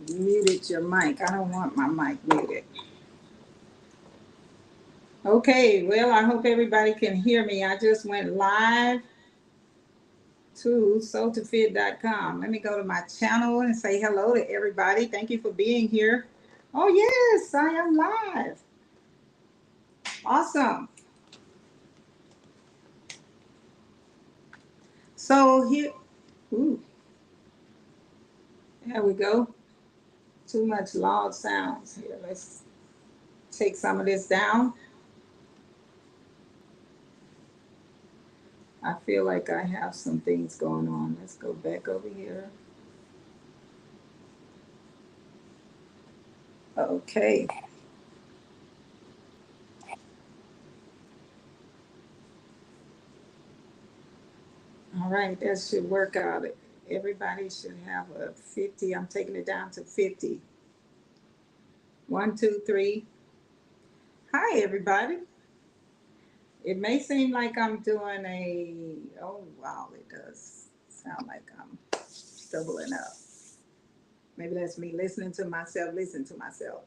muted your mic. I don't want my mic muted. Okay, well, I hope everybody can hear me. I just went live to soultofit.com. Let me go to my channel and say hello to everybody. Thank you for being here. Oh, yes, I am live. Awesome. So here, ooh, there we go. Too much loud sounds here. Let's take some of this down. I feel like I have some things going on. Let's go back over here. Okay. All right, that should work out. Everybody should have a 50. I'm taking it down to 50. One, two, three. Hi, everybody. It may seem like I'm doing oh, wow, it does sound like I'm doubling up. Maybe that's me listening to myself, listen to myself.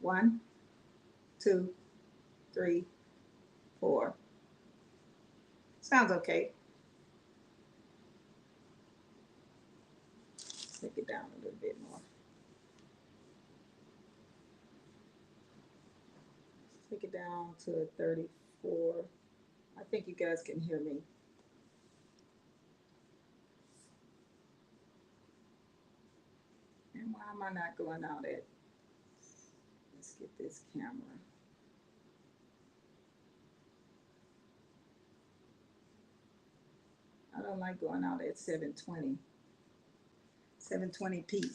One, two, three, four. Sounds okay. Take it down a little bit more. Take it down to 34. I think you guys can hear me. And why am I not going out at? Let's get this camera. I don't like going out at 720, 720p.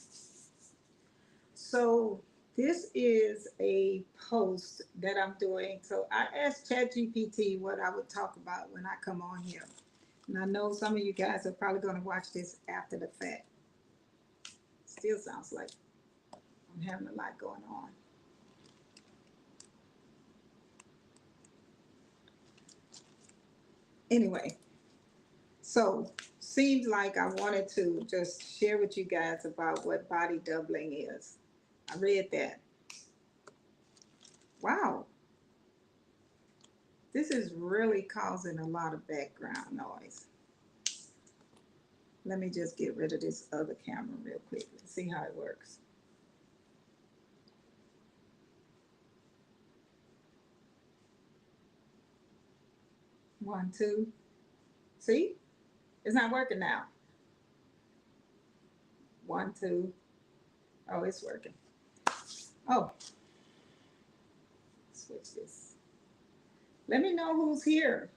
So this is a post that I'm doing. So I asked ChatGPT what I would talk about when I come on here. And I know some of you guys are probably going to watch this after the fact. Still sounds like I'm having a lot going on. Anyway, so seems like I wanted to just share with you guys about what body doubling is. I read that. Wow, this is really causing a lot of background noise. Let me just get rid of this other camera real quick and see how it works. One, two. See? It's not working now. One, two. Oh, it's working. Oh, switch this. Let me know who's here.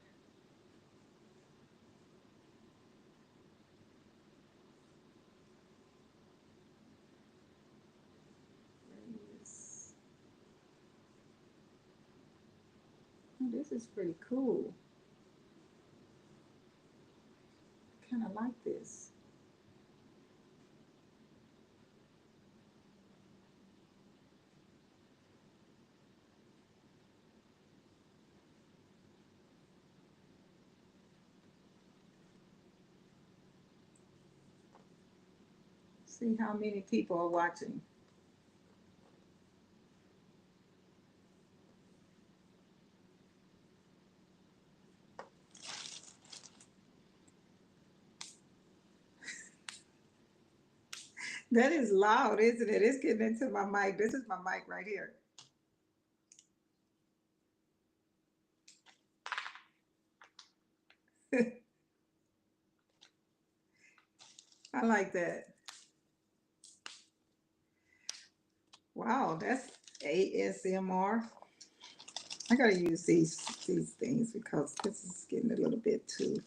Oh, this is pretty cool. I kind of like this. See how many people are watching. That is loud, isn't it? It's getting into my mic. This is my mic right here. I like that. Wow, that's ASMR. I gotta use these things because this is getting a little bit too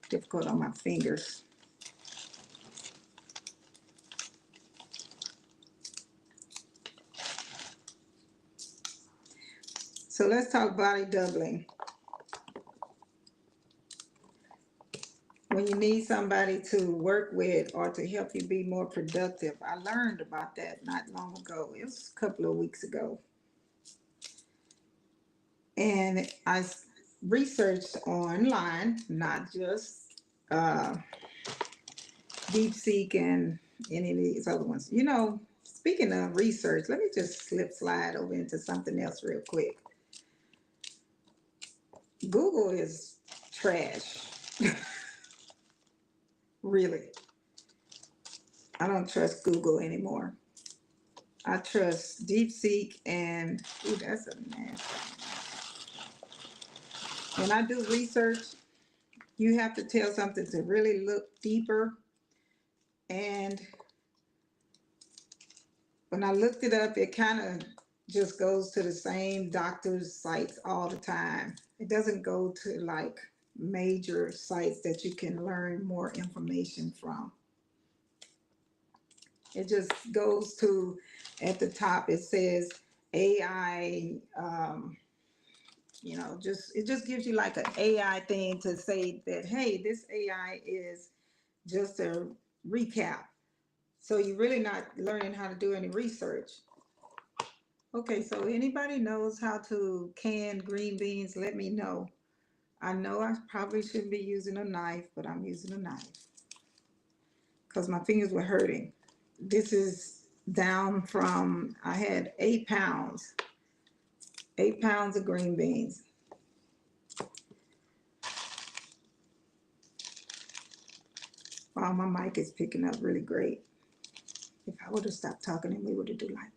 difficult on my fingers. So let's talk body doubling. When you need somebody to work with or to help you be more productive, I learned about that not long ago. It was a couple of weeks ago. And I researched online, not just DeepSeek and any of these other ones. Speaking of research, let me just slide over into something else real quick. Google is trash. Really. I don't trust Google anymore. I trust DeepSeek and, ooh, that's a nasty. When I do research, you have to tell something to really look deeper. And when I looked it up, it kind of just goes to the same doctor's sites all the time. It doesn't go to like major sites that you can learn more information from. It just goes to, at the top, it says AI, it just gives you like an AI thing to say that, hey, this AI is just a recap. So you're really not learning how to do any research. Okay, so anybody knows how to can green beans, let me know. I know I probably shouldn't be using a knife, but I'm using a knife because my fingers were hurting. This is down from, I had 8 pounds, 8 pounds of green beans. Wow, my mic is picking up really great. If I would have stopped talking and we would have do like,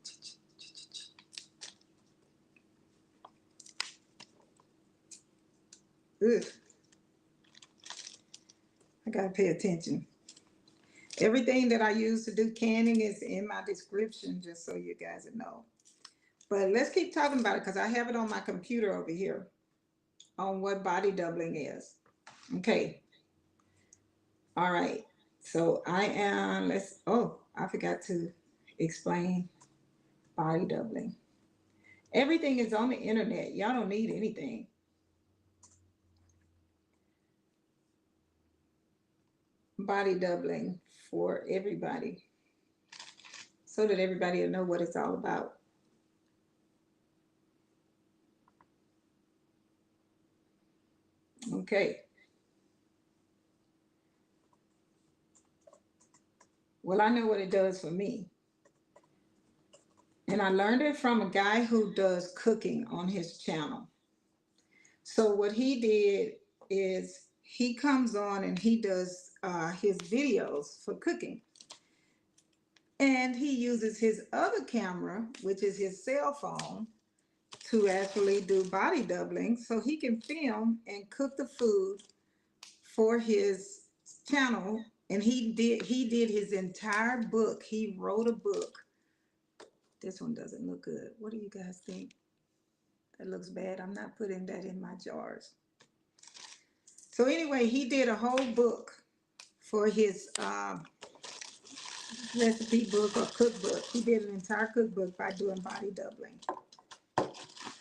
ugh, I gotta pay attention. Everything that I use to do canning is in my description, just so you guys know. But let's keep talking about it because I have it on my computer over here on what body doubling is. Okay. All right. So I forgot to explain body doubling. Everything is on the internet. Y'all don't need anything. Body doubling for everybody so that everybody will know what it's all about. Okay. Well, I know what it does for me. And I learned it from a guy who does cooking on his channel. So what he did is he comes on and he does his videos for cooking. And he uses his other camera, which is his cell phone, to actually do body doubling so he can film and cook the food for his channel. And he did his entire book. He wrote a book. This one doesn't look good. What do you guys think? That looks bad. I'm not putting that in my jars. So anyway, he did a whole book for his recipe book or cookbook. He did an entire cookbook by doing body doubling,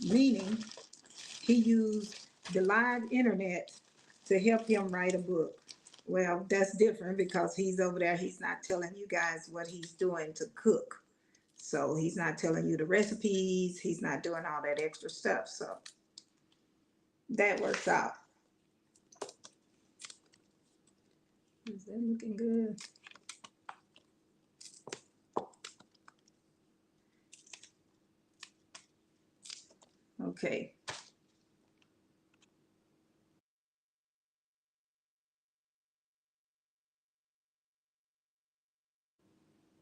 meaning he used the live internet to help him write a book. Well, that's different because he's over there. He's not telling you guys what he's doing to cook. So he's not telling you the recipes. He's not doing all that extra stuff. So that works out. Is that looking good? Okay.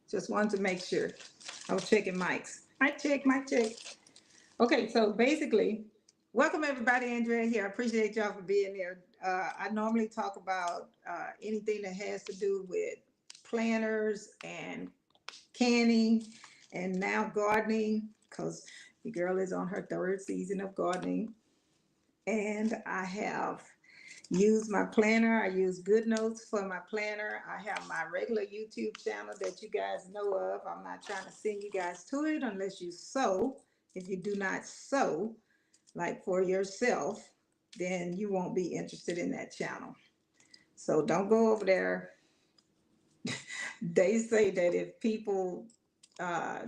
Just wanted to make sure. I was checking mics. Mic check. Okay, so basically, welcome everybody. Andrea here. I appreciate y'all for being there. I normally talk about anything that has to do with planters and canning and now gardening because the girl is on her third season of gardening. And I have use my planner. I use Good Notes for my planner. I have my regular YouTube channel that you guys know of. I'm not trying to send you guys to it unless you sew. If you do not sew, like for yourself, then you won't be interested in that channel. So don't go over there. They say that if people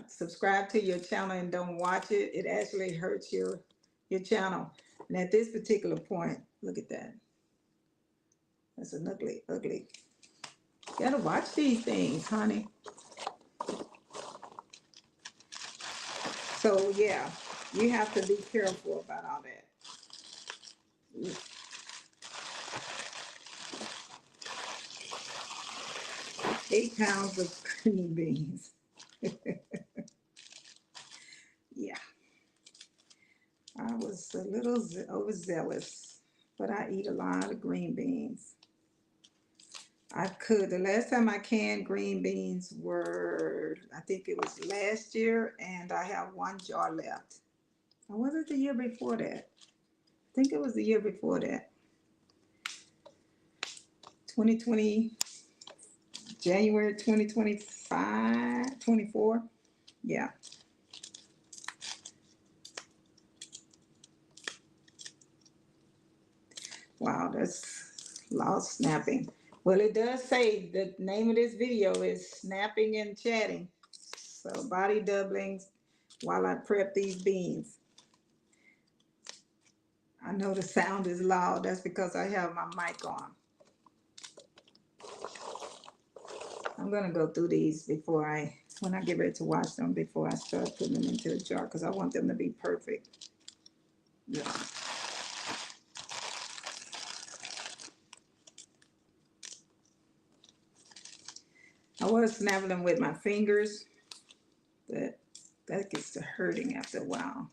subscribe to your channel and don't watch it, it actually hurts your channel. And at this particular point, look at that. That's an ugly, ugly. Gotta watch these things, honey. So yeah, you have to be careful about all that. 8 pounds of green beans. Yeah, I was a little overzealous, but I eat a lot of green beans. The last time I canned green beans were, I think it was last year, and I have 1 jar left. Or was it the year before that? I think it was the year before that. 2020, January 2025, 24. Yeah. Wow, that's lost snapping. Well, it does say the name of this video is snapping and chatting. So body doublings while I prep these beans. I know the sound is loud. That's because I have my mic on. I'm gonna go through these when I get ready to wash them, before I start putting them into a jar, because I want them to be perfect. Yeah. I was snapping them with my fingers, but that gets to hurting after a while.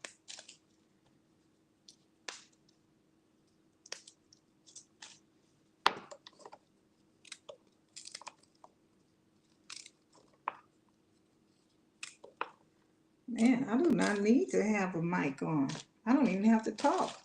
Man, I do not need to have a mic on. I don't even have to talk.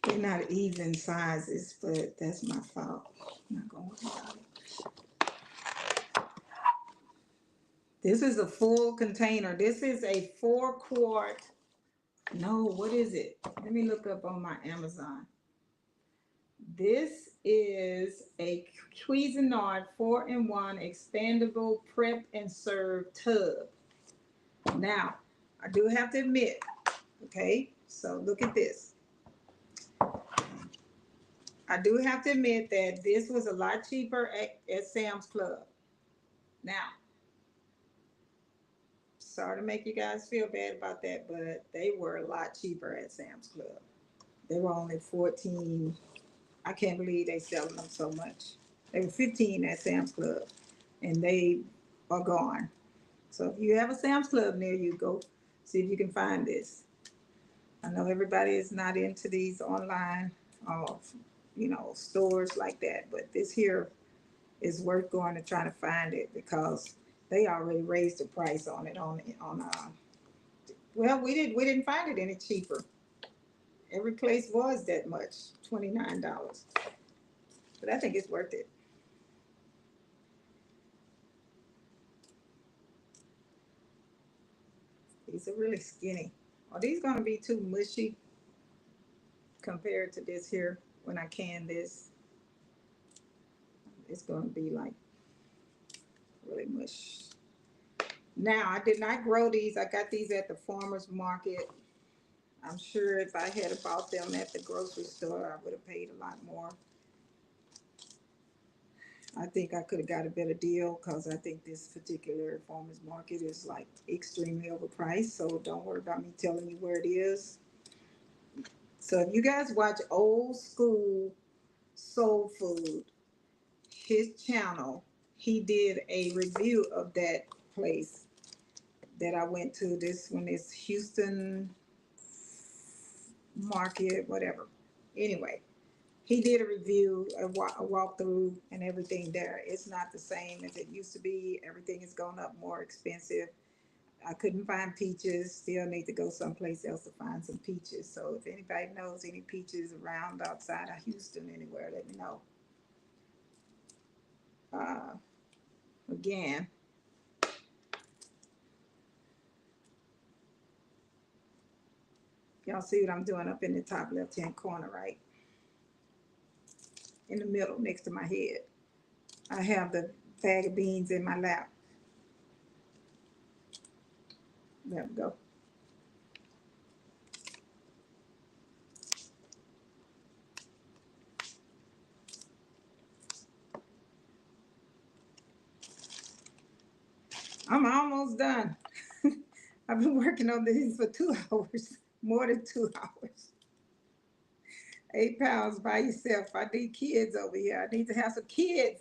They're not even sizes, but that's my fault. I'm not gonna worry about it. This is a full container. This is a 4 quart. No, what is it? Let me look up on my Amazon. This is a Cuisinart 4-in-1 expandable prep and serve tub. Now, I do have to admit, okay, so look at this. I do have to admit that this was a lot cheaper at Sam's Club. Now, sorry to make you guys feel bad about that, but they were a lot cheaper at Sam's Club. They were only 14. I can't believe they selling them so much. They were 15 at Sam's Club, and they are gone. So if you have a Sam's Club near you, go see if you can find this. I know everybody is not into these online, uh, stores like that, but this here is worth going to try to find it, because they already raised the price on it well, we didn't find it any cheaper. Every place was that much, $29. But I think it's worth it. These are really skinny. Are these gonna be too mushy compared to this here? When I can this, it's gonna be like really mush. Now, I did not grow these. I got these at the farmer's market. I'm sure if I had bought them at the grocery store, I would have paid a lot more. I think I could have got a better deal, because I think this particular farmer's market is like extremely overpriced. So don't worry about me telling you where it is. So if you guys watch Old School Soul Food, his channel, he did a review of that place that I went to. This one is Houston Market, whatever. Anyway, he did a review, a walkthrough, and everything there. It's not the same as it used to be. Everything has gone up more expensive. I couldn't find peaches. Still need to go someplace else to find some peaches. So if anybody knows any peaches around outside of Houston anywhere, let me know. Uh, Again, y'all see what I'm doing up in the top left-hand corner, right? In the middle, next to my head. I have the bag of beans in my lap. There we go. I'm almost done. I've been working on these for 2 hours, more than 2 hours. 8 pounds by yourself. I need kids over here. I need to have some kids.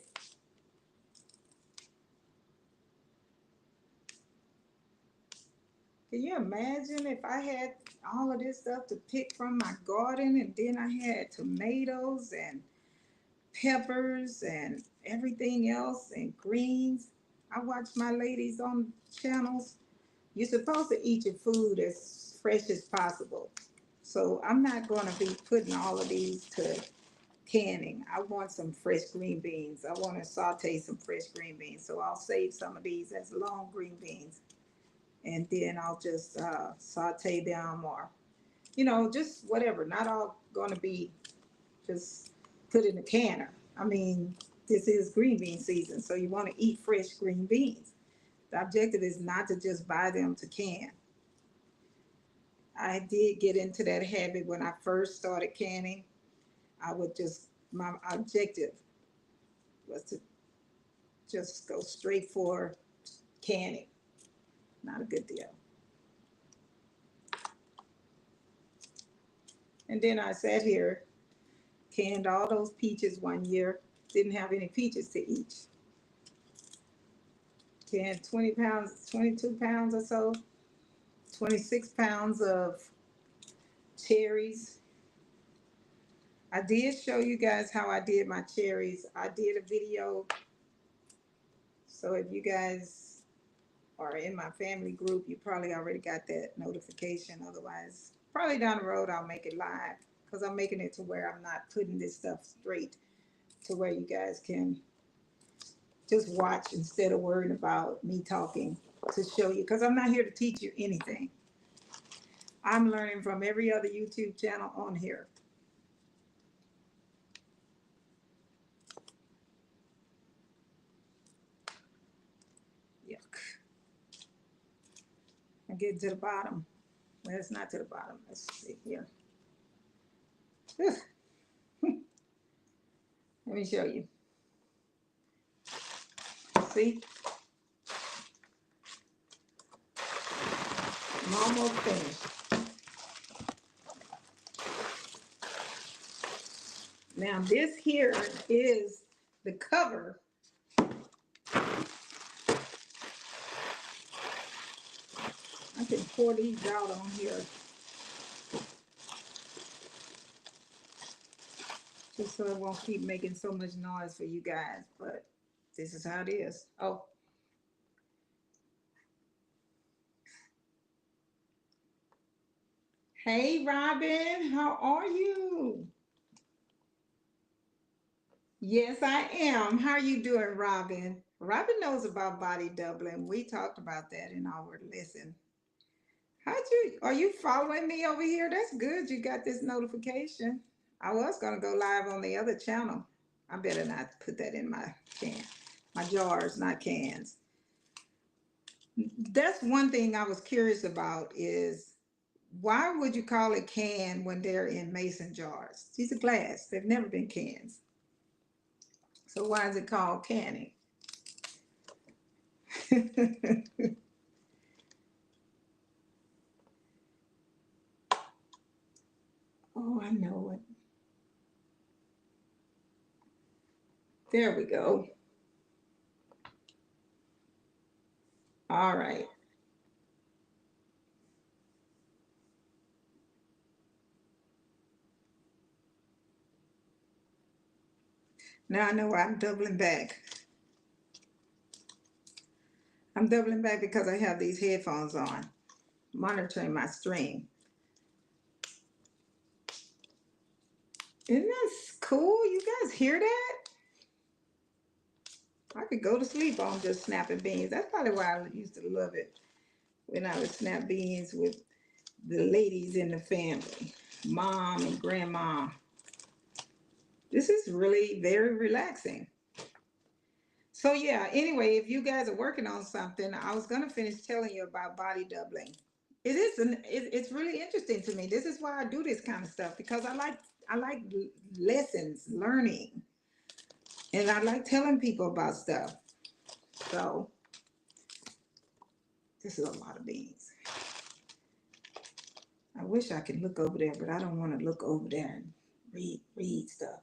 Can you imagine if I had all of this stuff to pick from my garden and then I had tomatoes and peppers and everything else and greens? I watch my ladies on channels. You're supposed to eat your food as fresh as possible. So I'm not going to be putting all of these to canning. I want some fresh green beans. I want to saute some fresh green beans. So I'll save some of these as long green beans. And then I'll just saute them or, just whatever. Not all going to be just put in a canner. I mean, this is green bean season, so you want to eat fresh green beans. The objective is not to just buy them to can. I did get into that habit when I first started canning. My objective was to just go straight for canning. Not a good deal. And then I sat here, canned all those peaches one year, didn't have any peaches to eat. Canned 20 pounds, 22 pounds or so, 26 pounds of cherries. I did show you guys how I did my cherries. I did a video. So if you guys are in my family group, you probably already got that notification. Otherwise, probably down the road, I'll make it live because I'm making it to where I'm not putting this stuff straight to where you guys can just watch instead of worrying about me talking to show you, because I'm not here to teach you anything. I'm learning from every other YouTube channel on here. Yuck. I get to the bottom. Well, it's not to the bottom. Let's see here. Let me show you. See? I'm almost finished. Now this here is the cover. I can pour these out on here just so it won't keep making so much noise for you guys, but this is how it is. Oh. Hey, Robin, how are you? Yes, I am. How are you doing, Robin? Robin knows about body doubling. We talked about that in our lesson. Are you following me over here? That's good. You got this notification. I was going to go live on the other channel. I better not put that in my my jars, not cans. That's one thing I was curious about is why would you call it can when they're in mason jars? These are glass. They've never been cans. So why is it called canning? Oh, I know it. There we go. All right. Now I know why I'm doubling back. I'm doubling back because I have these headphones on, monitoring my stream. Isn't that cool? You guys hear that? I could go to sleep on just snapping beans. That's probably why I used to love it when I would snap beans with the ladies in the family, mom and grandma. This is really very relaxing. So yeah, anyway, if you guys are working on something, I was gonna finish telling you about body doubling. It's really interesting to me. This is why I do this kind of stuff because I like lessons, learning, and I like telling people about stuff. So this is a lot of beans. I wish I could look over there, but I don't want to look over there and read stuff.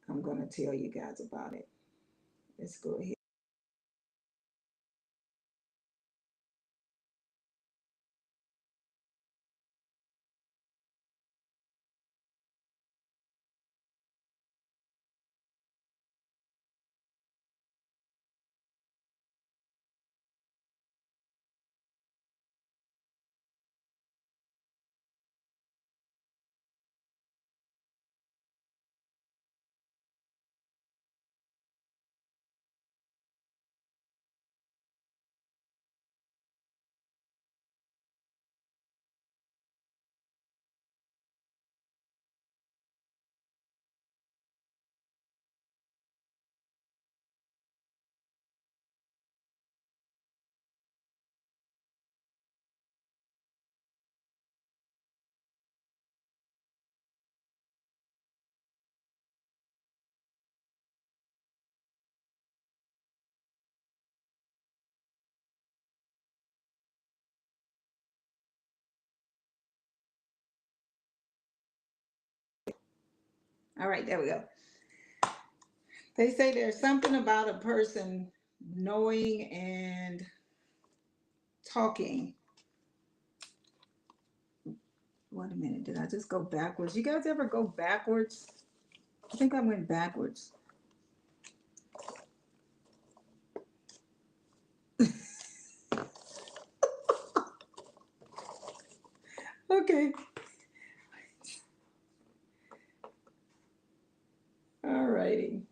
I'm gonna tell you guys about it. Let's go ahead. All right, there we go. They say there's something about a person knowing and talking. Wait a minute, did I just go backwards? You guys ever go backwards? I think I went backwards. Okay. All righty.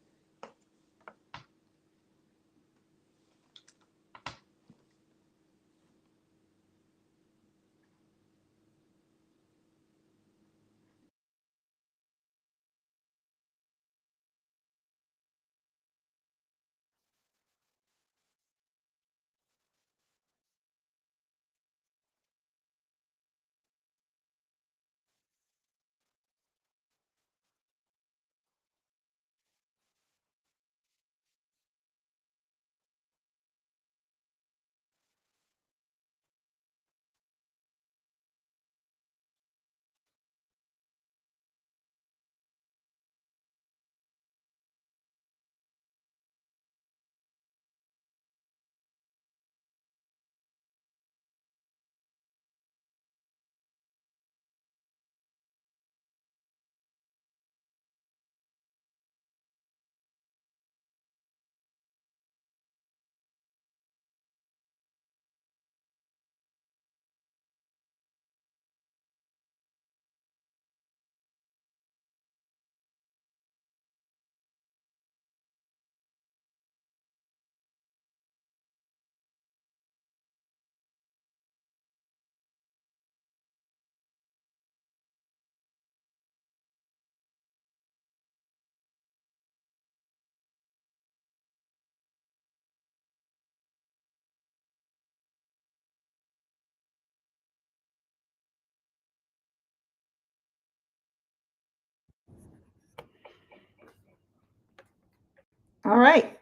All right.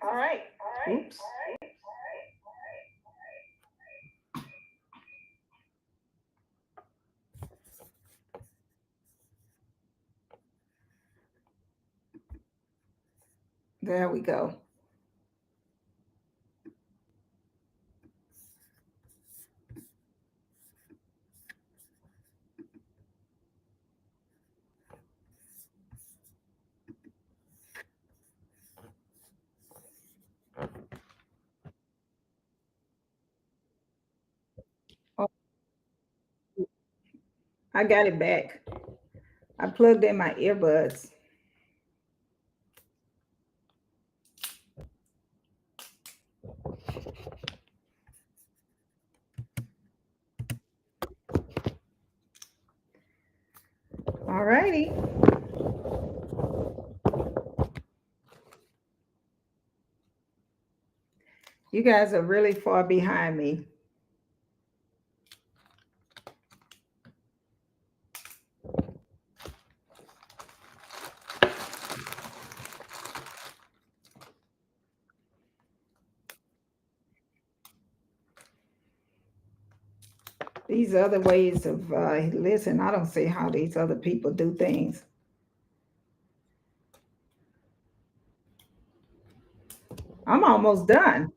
Oops. There we go. Oh, I got it back. I plugged in my earbuds. All righty. You guys are really far behind me. These other ways of listen, I don't see how these other people do things. I'm almost done.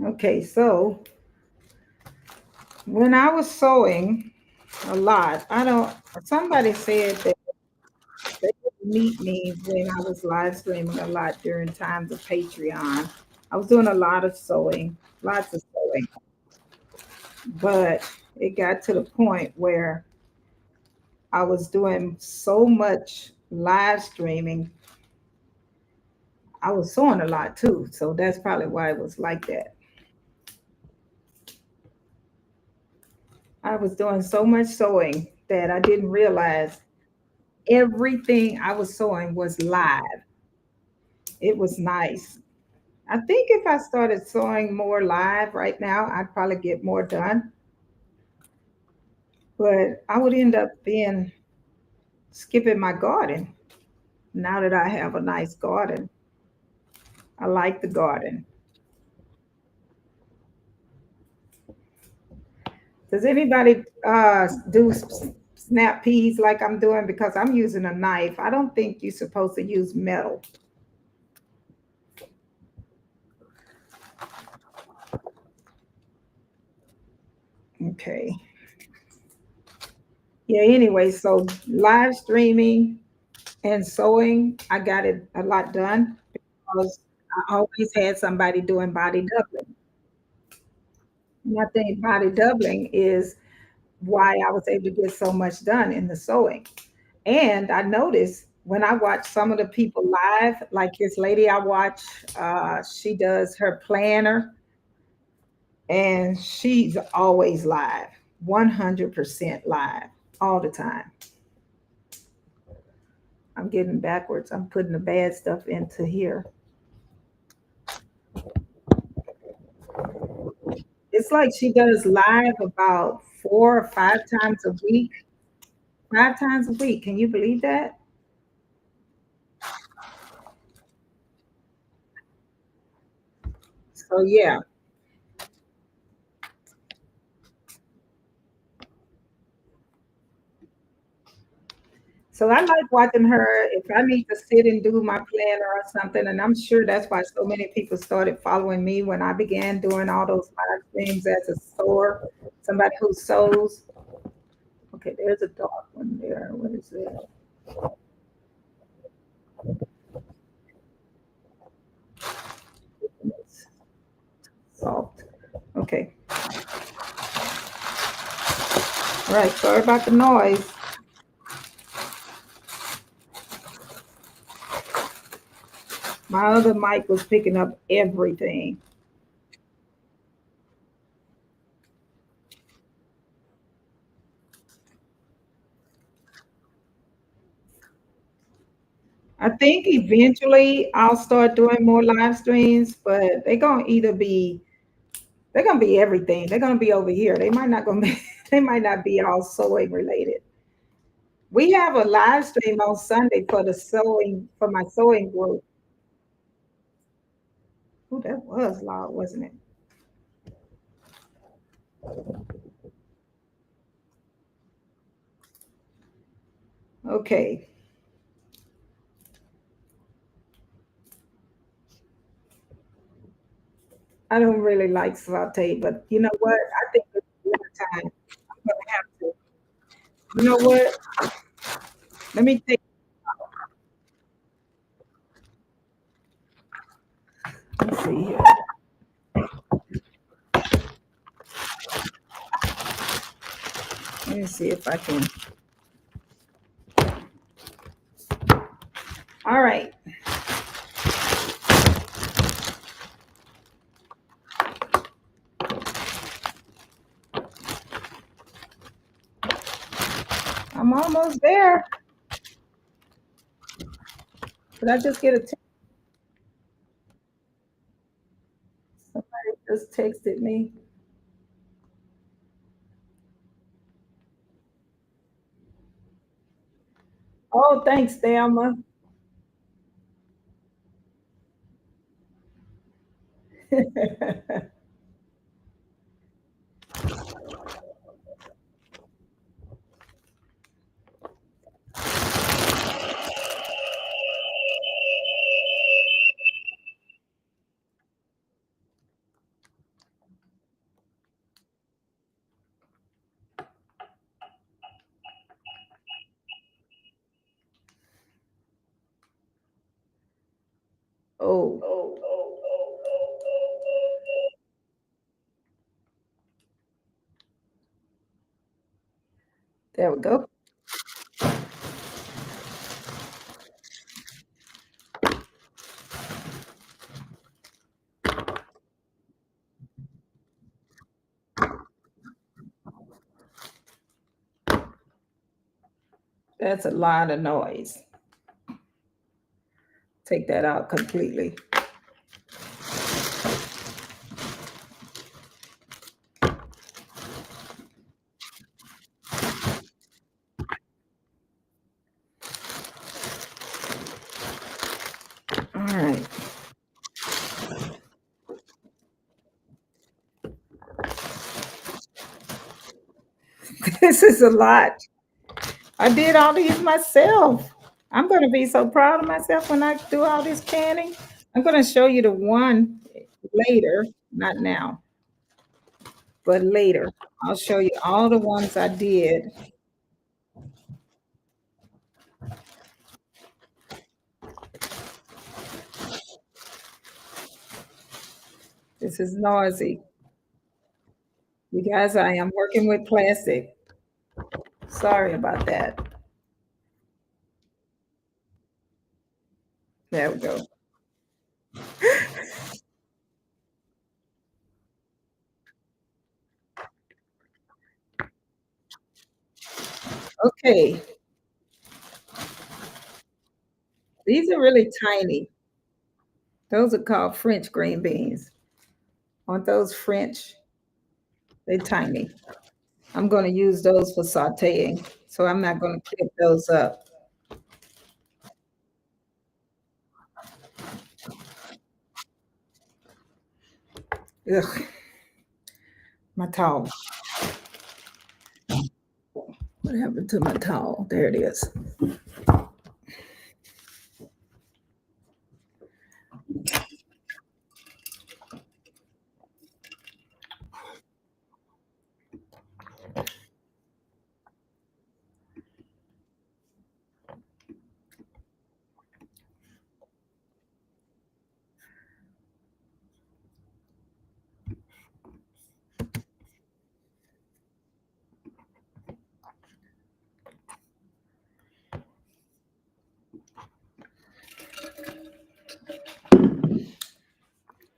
Okay, so when I was sewing a lot, I don't, somebody said that they would meet me when I was live streaming a lot during times of Patreon. I was doing a lot of sewing, lots of sewing, but it got to the point where I was doing so much live streaming. I was sewing a lot too, so that's probably why it was like that. I was doing so much sewing that I didn't realize everything I was sewing was live. It was nice. I think if I started sewing more live right now, I'd probably get more done. But I would end up being skipping my garden now that I have a nice garden. I like the garden. Does anybody do snap peas like I'm doing? Because I'm using a knife. I don't think you're supposed to use metal. Okay. Yeah, anyway, so live streaming and sewing, I got it a lot done because I always had somebody doing body doubling. And I think body doubling is why I was able to get so much done in the sewing. And I noticed when I watch some of the people live, like this lady I watch, she does her planner and she's always live, 100% live all the time. I'm getting backwards. I'm putting the bad stuff into here. It's like she does live about 4 or 5 times a week. 5 times a week. Can you believe that? So yeah. So I like watching her if I need to sit and do my planner or something. And I'm sure that's why so many people started following me when I began doing all those live streams as a sewer, somebody who sews. Okay, there's a dark one there. What is it? It's soft. Okay. All right. Sorry about the noise. My other mic was picking up everything. I think eventually I'll start doing more live streams, but they're gonna be everything. They're gonna be over here. They might not gonna be they might not be all sewing related. We have a live stream on Sunday for the sewing for my sewing group. Oh, that was loud, wasn't it? Okay. I don't really like saute, but you know what? I think it's dinner time. I'm gonna have to. You know what? Let me take. Let's see here. Let me see if I can. All right. almost there. Did I just get a text? Somebody just texted me. Oh, thanks, Thelma. Oh, there we go. That's a lot of noise. Take that out completely. All right. This is a lot. I did all these myself. I'm going to be so proud of myself when I do all this canning. I'm going to show you the one later, not now, but later. I'll show you all the ones I did. This is noisy. You guys, I am working with plastic. Sorry about that. There we go. Okay, these are really tiny. Those are called French green beans. Aren't those French? They're tiny. I'm going to use those for sauteing, so I'm not going to clip those up. Ugh, my towel. What happened to my towel? There it is.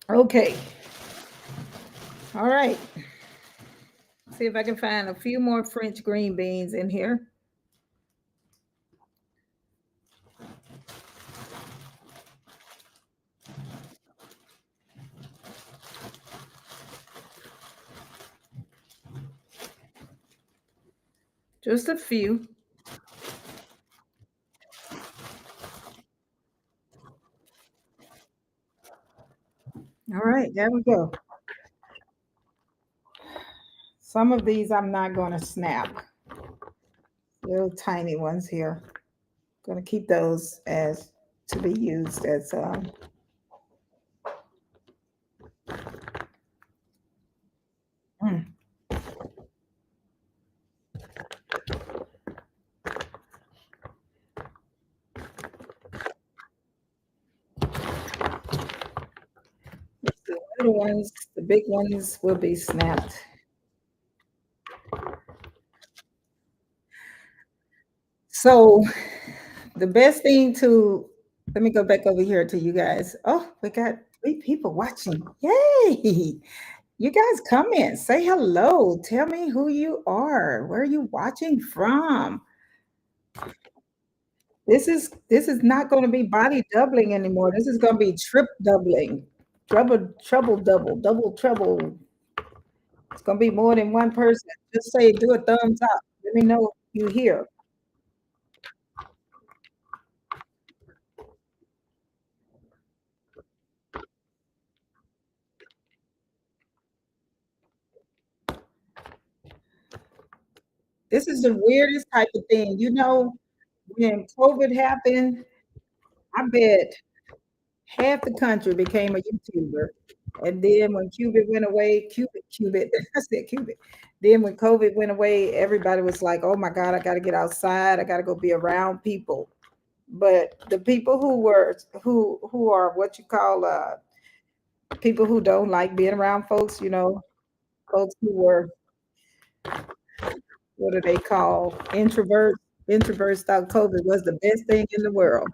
Okay. All right. See if I can find a few more French green beans in here. Just a few. All right, there we go. Some of these I'm not going to snap. Little tiny ones here. Going to keep those as to be used as mm. The little ones, the big ones will be snapped. So the best thing to let me go back over here to you guys. Oh, we got 3 people watching. Yay! You guys come in, say hello. Tell me who you are. Where are you watching from? This is not going to be body doubling anymore. This is going to be trip doubling, trouble double, double trouble. It's going to be more than one person. Just say, do a thumbs up. Let me know you here. This is the weirdest type of thing. When COVID happened, I bet half the country became a YouTuber. And then when Cubit went away, Cubit, I said Cubit. Then when COVID went away, everybody was like, oh my God, I got to get outside. I got to go be around people. But the people who are what you call people who don't like being around folks, folks who were, what do they call, introverts? Introverts thought COVID was the best thing in the world.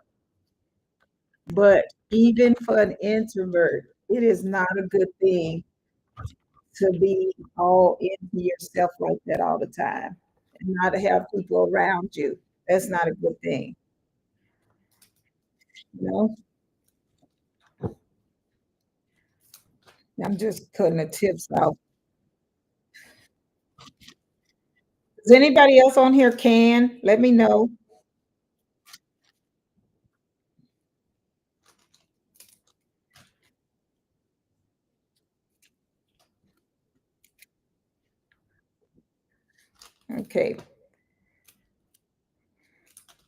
But even for an introvert, it is not a good thing to be all into yourself like that all the time and not to have people around you. That's not a good thing. You know, I'm just cutting the tips out. Does anybody else on here can? Let me know. Okay.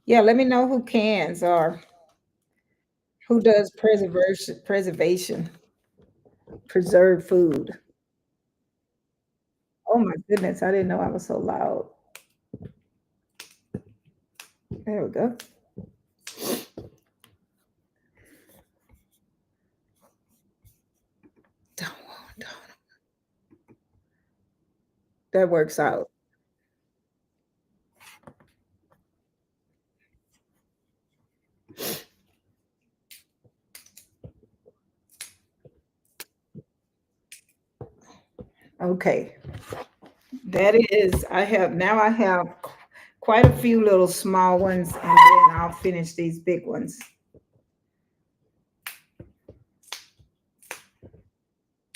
Yeah, let me know who cans or who does preservation, preserve food. Oh my goodness, I didn't know I was so loud. There we go. That works out. Okay. I have quite a few little small ones, and then I'll finish these big ones.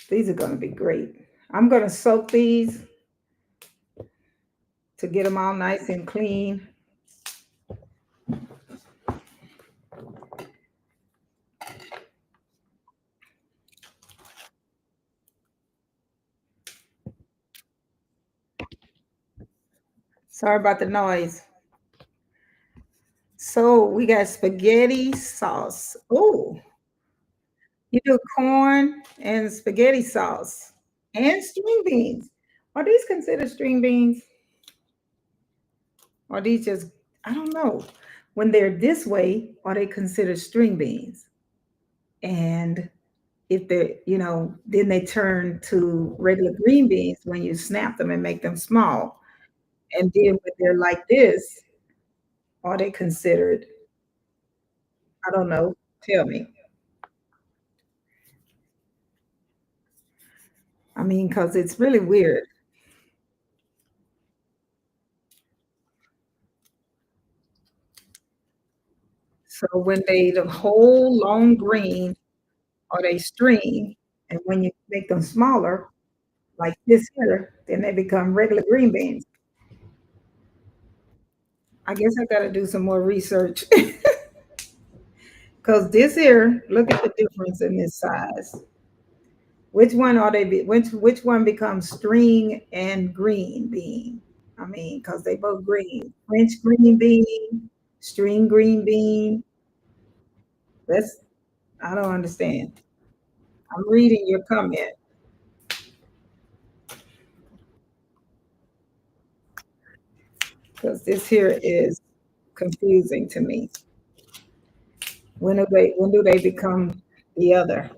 These are going to be great. I'm going to soak these to get them all nice and clean. Sorry about the noise. So we got spaghetti sauce. Oh, you do corn and spaghetti sauce and string beans. Are these considered string beans? Or these just, I don't know. When they're this way, are they considered string beans? And if they're, then they turn to regular green beans when you snap them and make them small. And then when they're like this, are they considered, I don't know, tell me. I mean, because it's really weird. So when the whole long green or they string, and when you make them smaller, like this here, then they become regular green beans. I guess I got to do some more research because this here, look at the difference in this size. Which one are they? Which one becomes string and green bean? I mean, because they both green. French green bean, string green bean. That's I don't understand. I'm reading your comment because this here is confusing to me. When do they become the other?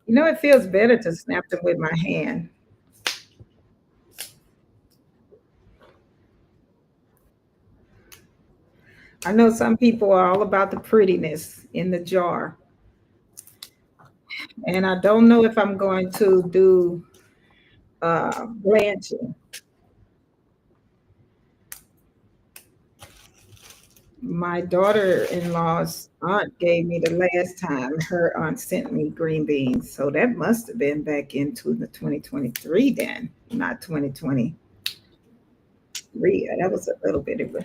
It feels better to snap them with my hand. I know some people are all about the prettiness in the jar. And I don't know if I'm going to do blanching. My daughter-in-law's aunt gave me the last time her aunt sent me green beans. So that must have been back into the 2023 then, not 2023. That was a little bit of a.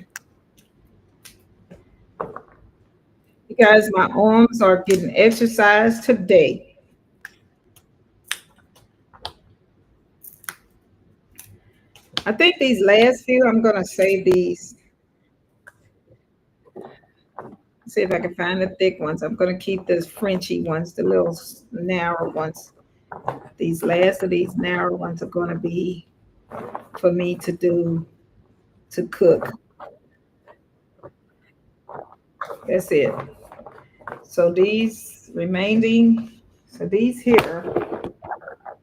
You guys, my arms are getting exercise today. I think these last few, I'm going to save these. See if I can find the thick ones. I'm going to keep the Frenchy ones, the little narrow ones. These last of these narrow ones are going to be for me to do to cook. That's it. So these remaining, so these here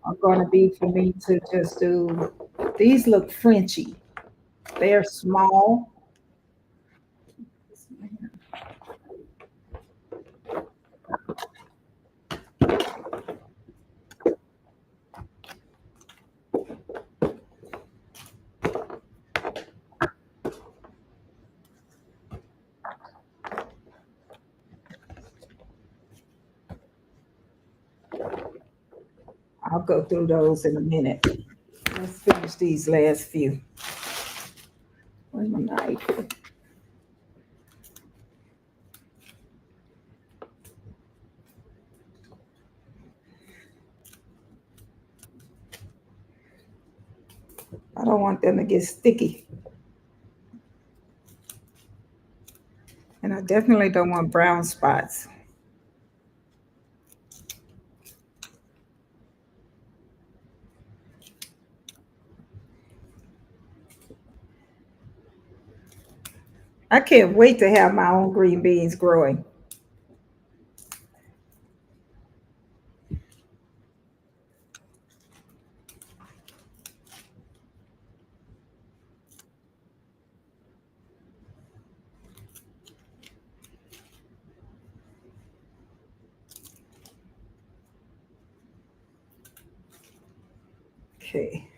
are going to be for me to just do. These look Frenchy. They are small. I'll go through those in a minute. Let's finish these last few. Where's my knife? I don't want them to get sticky. And I definitely don't want brown spots. I can't wait to have my own green beans growing. Okay.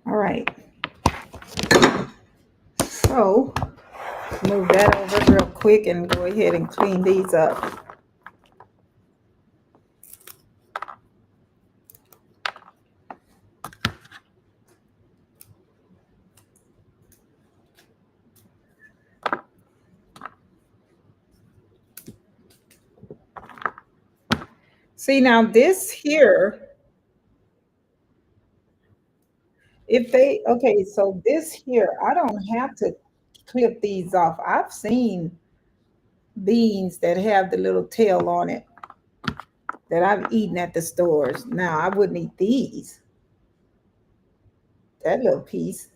All right. So move that over real quick and go ahead and clean these up. See, now this here, if they, okay, so this here, I don't have to clip these off. I've seen beans that have the little tail on it that I've eaten at the stores. Now, I wouldn't eat these, that little piece,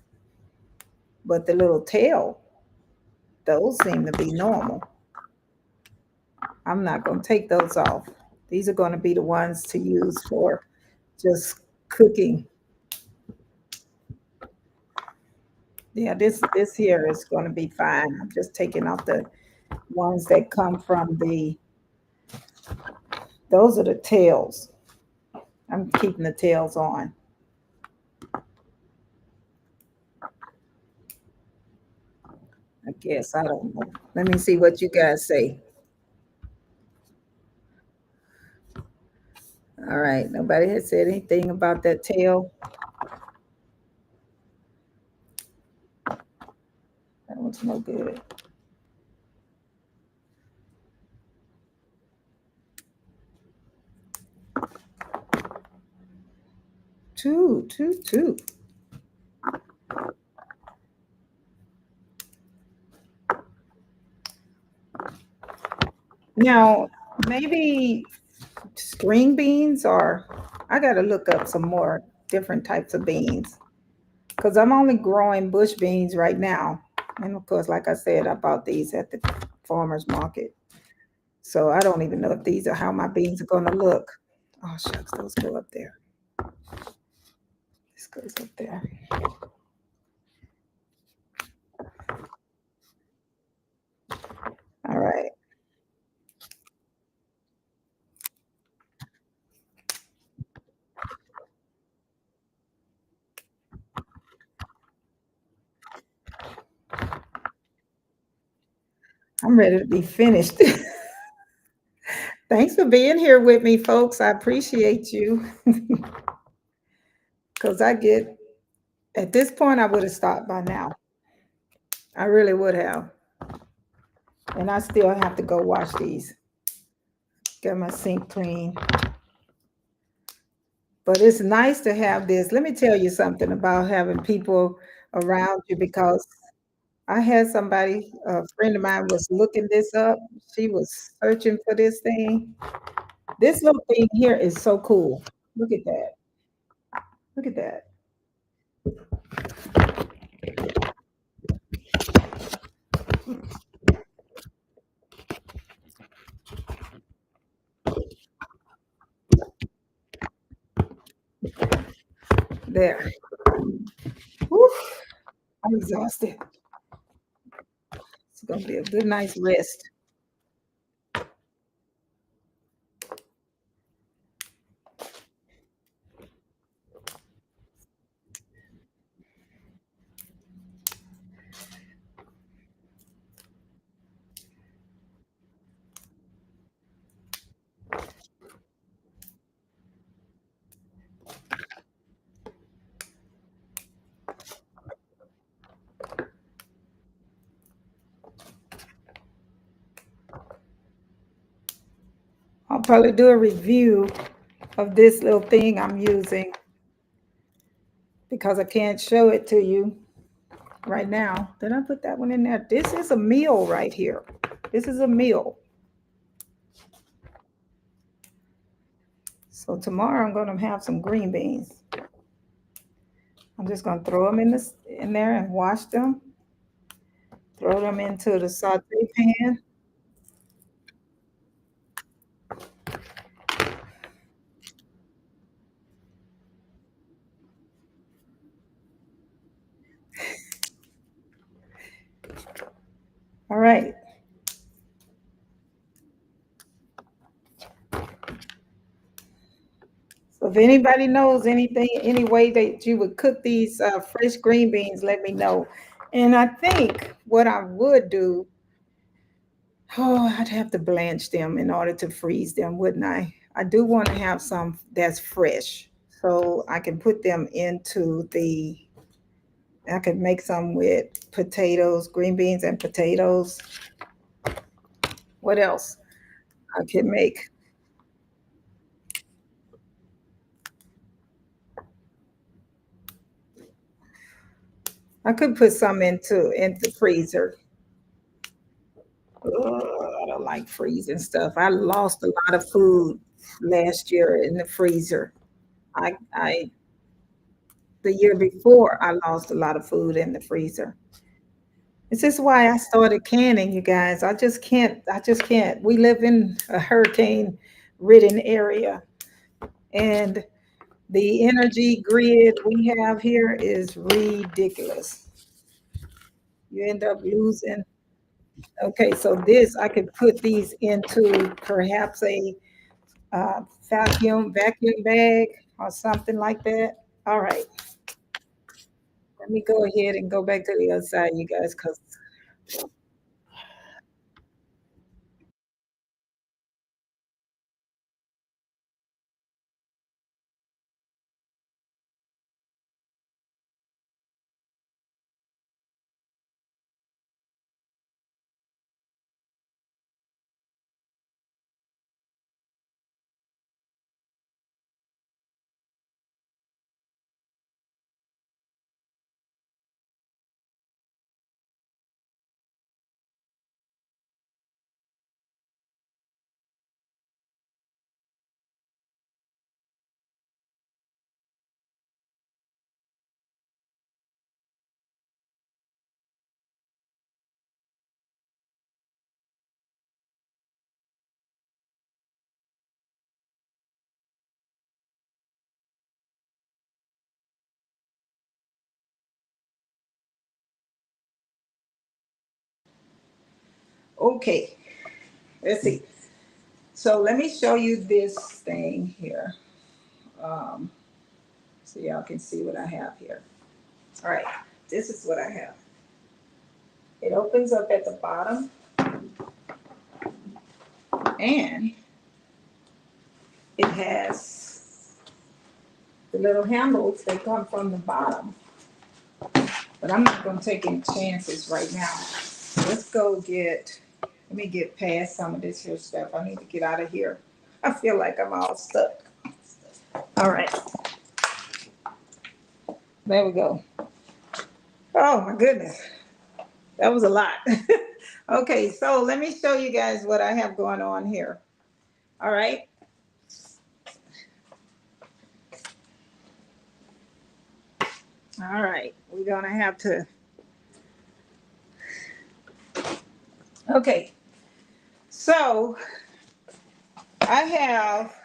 but the little tail, those seem to be normal. I'm not going to take those off. These are going to be the ones to use for just cooking. Yeah, this here is going to be fine. I'm just taking off the ones that come from the, those are the tails. I'm keeping the tails on. I guess, I don't know. Let me see what you guys say. All right, nobody has said anything about that tail. That one's no good. Two. Now, maybe string beans, or I got to look up some more different types of beans because I'm only growing bush beans right now. And of course, like I said, I bought these at the farmer's market. So I don't even know if these are how my beans are going to look. Oh, shucks, those go up there. This goes up there. All right. I'm ready to be finished. Thanks for being here with me, folks. I appreciate you because I get, at this point, I would have stopped by now. I really would have. And I still have to go wash these, get my sink clean. But it's nice to have this. Let me tell you something about having people around you because I had somebody, a friend of mine was looking this up. She was searching for this thing. This little thing here is so cool. Look at that. Look at that. There. Whew, I'm exhausted. It's gonna be a good night's rest. I'll probably do a review of this little thing I'm using because I can't show it to you right now. Did I put that one in there? This is a meal right here. This is a meal. So tomorrow I'm gonna have some green beans. I'm just gonna throw them in there and wash them. Throw them into the saute pan. All right. So if anybody knows anything, any way that you would cook these fresh green beans, let me know. And I think what I would do, oh, I'd have to blanch them in order to freeze them, wouldn't I? I do want to have some that's fresh, so I can put them into the. I could make some with potatoes, green beans, and potatoes. What else I could make? I could put some into freezer. Ugh, I don't like freezing stuff. I lost a lot of food last year in the freezer. I the year before I lost a lot of food in the freezer. This is why I started canning, you guys. I just can't. I just can't. We live in a hurricane ridden area, and the energy grid we have here is ridiculous. You end up losing. Okay, so this I could put these into perhaps a vacuum bag or something like that. All right, let me go ahead and go back to the other side, you guys, because okay, let's see. So let me show you this thing here, um, so y'all can see what I have here. All right, this is what I have. It opens up at the bottom, And it has the little handles. They come from the bottom. But I'm not going to take any chances right now. Let's go let me get past some of this here stuff. I need to get out of here. I feel like I'm all stuck. All right. There we go. Oh my goodness. That was a lot. Okay, so let me show you guys what I have going on here. All right. All right. We're going to have to. Okay. So I have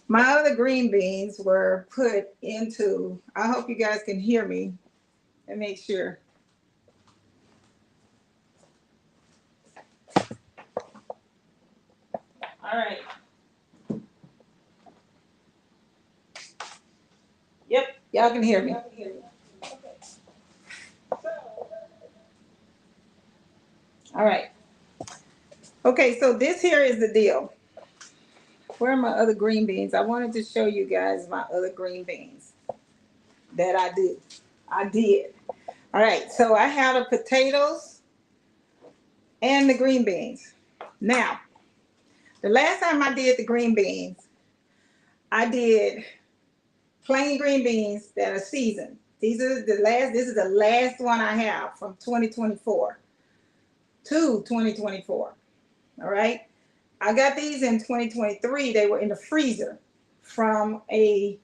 my other green beans were put into, I hope you guys can hear me and make sure. All right. Yep, y'all can hear me. All right. Okay, so this here is the deal. Where are my other green beans? I wanted to show you guys my other green beans that I do. I did. All right, so I have the potatoes and the green beans. Now, the last time I did the green beans, I did plain green beans that are seasoned. This is the last one I have from 2024 to 2024. All right. I got these in 2023. They were in the freezer from a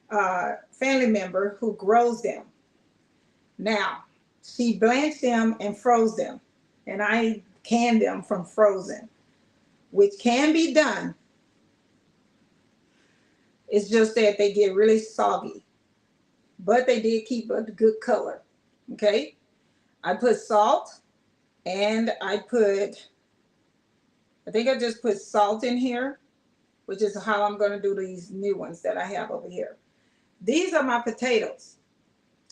family member who grows them. Now, she blanched them and froze them, and I canned them from frozen, which can be done. It's just that they get really soggy, but they did keep a good color. Okay. I put salt and I think I just put salt in here, which is how I'm going to do these new ones that I have over here. These are my potatoes.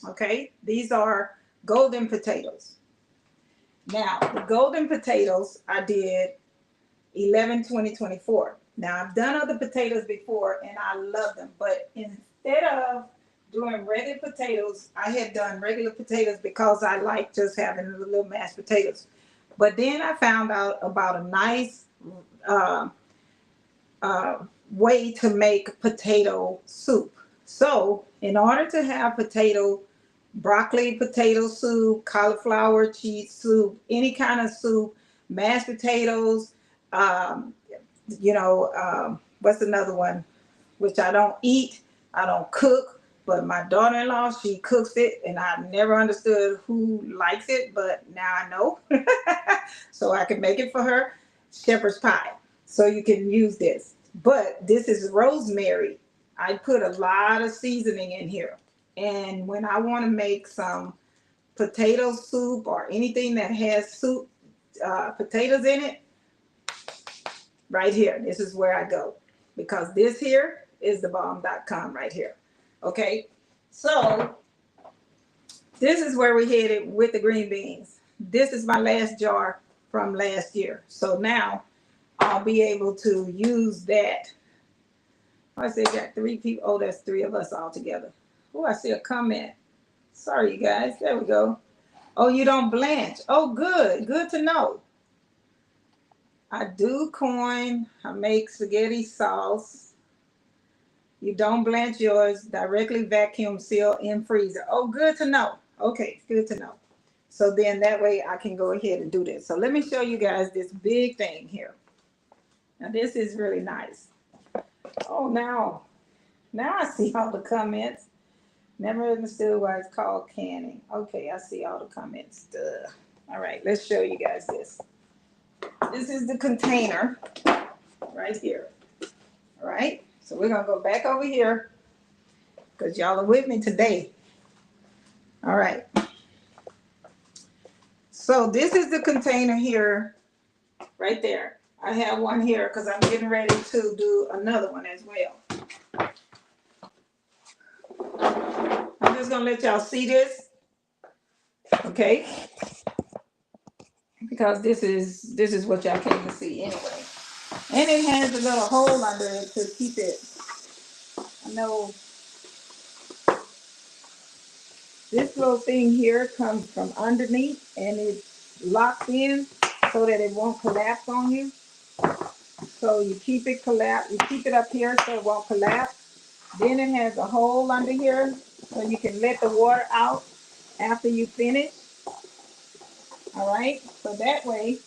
Okay. These are golden potatoes. Now, the golden potatoes I did 11/20/24. Now, I've done other potatoes before and I love them, but instead of doing regular potatoes, I had done regular potatoes because I like just having the little mashed potatoes. But then I found out about a nice uh, way to make potato soup. So, in order to have broccoli potato soup, cauliflower cheese soup, any kind of soup, mashed potatoes, um, what's another one, which I don't eat, I don't cook, but my daughter-in-law, she cooks it, and I never understood who likes it, but now I know. So I can make it for her. Shepherd's pie. So you can use this. But this is rosemary. I put a lot of seasoning in here. And when I want to make some potato soup or anything that has potatoes in it, right here, this is where I go. Because this here is thebomb.com right here. Okay, so this is where we headed with the green beans. This is my last jar from last year. So now I'll be able to use that. I say got 3 people. Oh, that's 3 of us all together. Oh, I see a comment. Sorry, you guys. There we go. Oh, you don't blanch. Oh, good. Good to know. I do corn. I make spaghetti sauce. You don't blanch yours. Directly vacuum seal in freezer. Oh, good to know. Okay, good to know. So then that way I can go ahead and do this. So let me show you guys this big thing here. Now this is really nice. Oh, now I see all the comments. Never understood why it's called canning. Okay, I see all the comments. Duh. All right, let's show you guys this. This is the container right here. All right, so we're gonna go back over here because y'all are with me today. All right. So this is the container here, right there. I have one here because I'm getting ready to do another one as well. I'm just gonna let y'all see this, okay? because this is what y'all came to see anyway. And it has a little hole under it to keep it. I know this little thing here comes from underneath and it's locked in so that it won't collapse on you. So you keep it collapse, you keep it up here so it won't collapse. Then it has a hole under here so you can let the water out after you finish. All right, so that way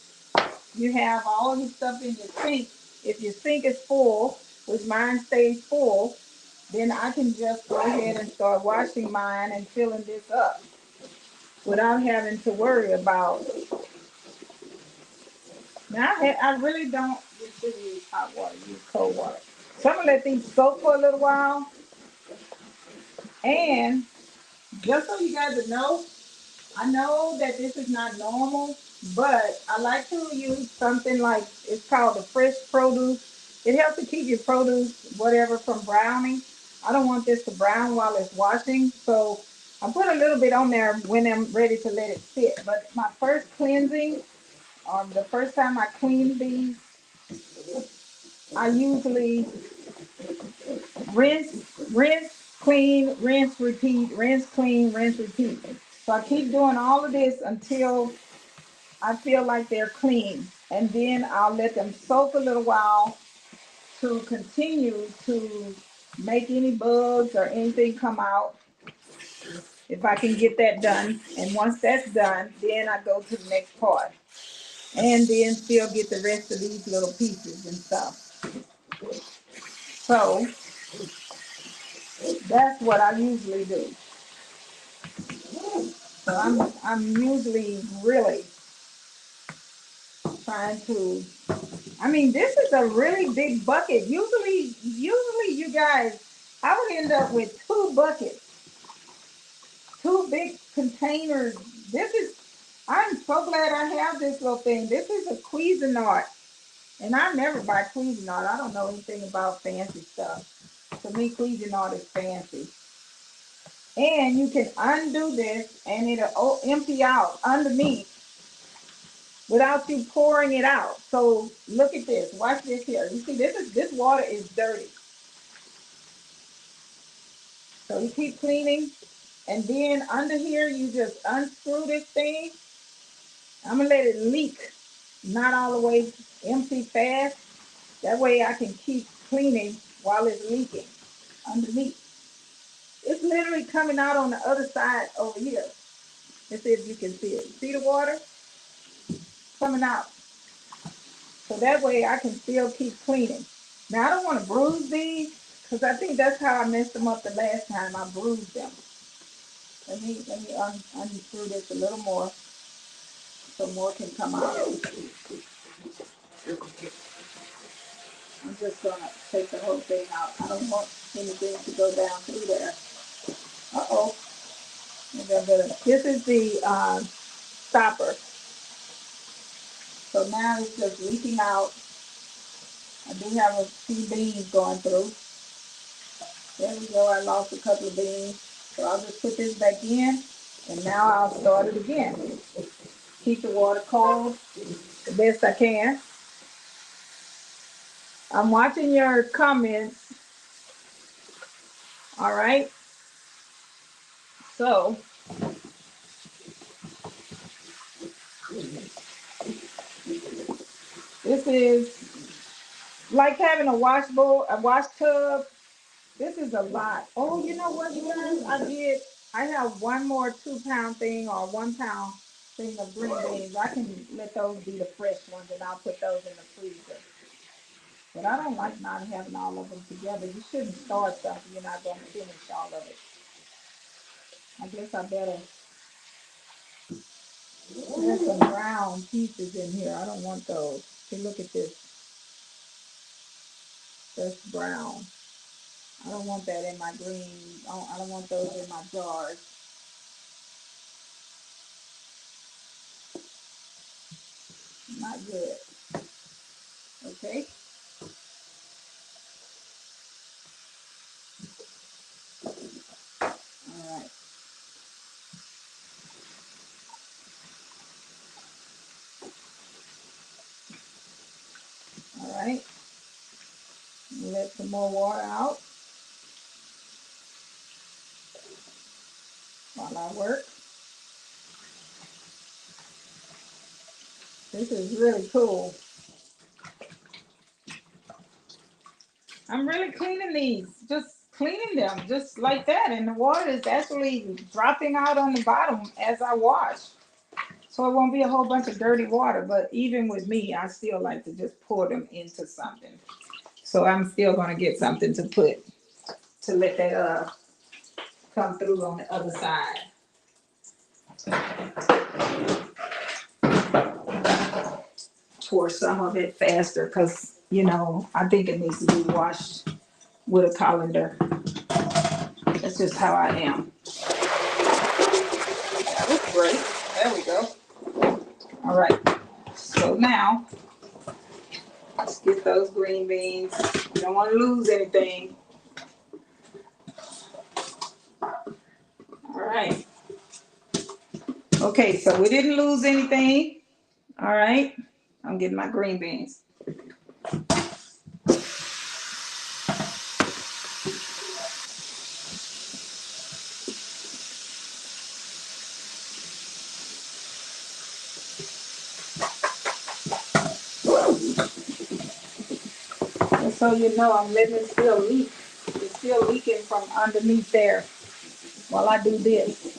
you have all your stuff in your sink. If your sink is full, which mine stays full, then I can just go ahead and start washing mine and filling this up without having to worry about. Now I really don't use hot water, use cold water. So I'm gonna let these soak for a little while. And just so you guys know, I know that this is not normal, but I like to use something like, it's called the fresh produce. It helps to keep your produce, whatever, from browning. I don't want this to brown while it's washing, so I put a little bit on there when I'm ready to let it sit. But my first cleansing, or the first time I clean these, I usually rinse, clean, rinse, repeat, rinse, clean, rinse, repeat. So I keep doing all of this until I feel like they're clean. And then I'll let them soak a little while to continue to make any bugs or anything come out, if I can get that done. And once that's done, then I go to the next part. And then still get the rest of these little pieces and stuff. So that's what I usually do. So I'm usually really trying to, I mean, this is a really big bucket. Usually you guys, I would end up with two buckets, two big containers. I'm so glad I have this little thing. This is a Cuisinart. And I never buy Cuisinart. I don't know anything about fancy stuff. To me, Cuisinart is fancy. And you can undo this and it'll empty out underneath without you pouring it out. So look at this. Watch this here. You see, this water is dirty. So you keep cleaning, and then under here you just unscrew this thing. I'm gonna let it leak, not all the way empty fast. That way I can keep cleaning while it's leaking underneath. It's literally coming out on the other side over here. Let's see if you can see it. See the water coming out. So that way I can still keep cleaning. Now I don't want to bruise these because I think that's how I messed them up the last time. I bruised them. Let me unscrew this a little more so more can come out. I'm just gonna take the whole thing out. I don't want anything to go down through there. Uh-oh. This is the stopper. So now it's just leaking out. I do have a few beans going through. There we go. I lost a couple of beans. So I'll just put this back in, and now I'll start it again. Keep the water cold the best I can. I'm watching your comments. All right. So this is like having a wash bowl, a wash tub. This is a lot. Oh, you know what, you guys? I have one more 2 pound thing or 1 pound thing of green beans. I can let those be the fresh ones and I'll put those in the freezer. But I don't like not having all of them together. You shouldn't start something you're not going to finish all of it. I guess I better. There's some brown pieces in here. I don't want those. See, look at this. That's brown. I don't want that in my green. I don't want those in my jars. Not good. Okay. All right. more water out while I work. This is really cool. I'm really cleaning these, just cleaning them just like that. And the water is actually dropping out on the bottom as I wash. So it won't be a whole bunch of dirty water. But even with me, I still like to just pour them into something. So I'm still going to get something to put, to let that come through on the other side. Pour some of it faster because, you know, I think it needs to be washed with a colander. That's just how I am. That was great. There we go. All right. So now, let's get those green beans. You don't want to lose anything. All right. Okay, so we didn't lose anything. All right. I'm getting my green beans. And so you know I'm letting it still leak. It's still leaking from underneath there while I do this.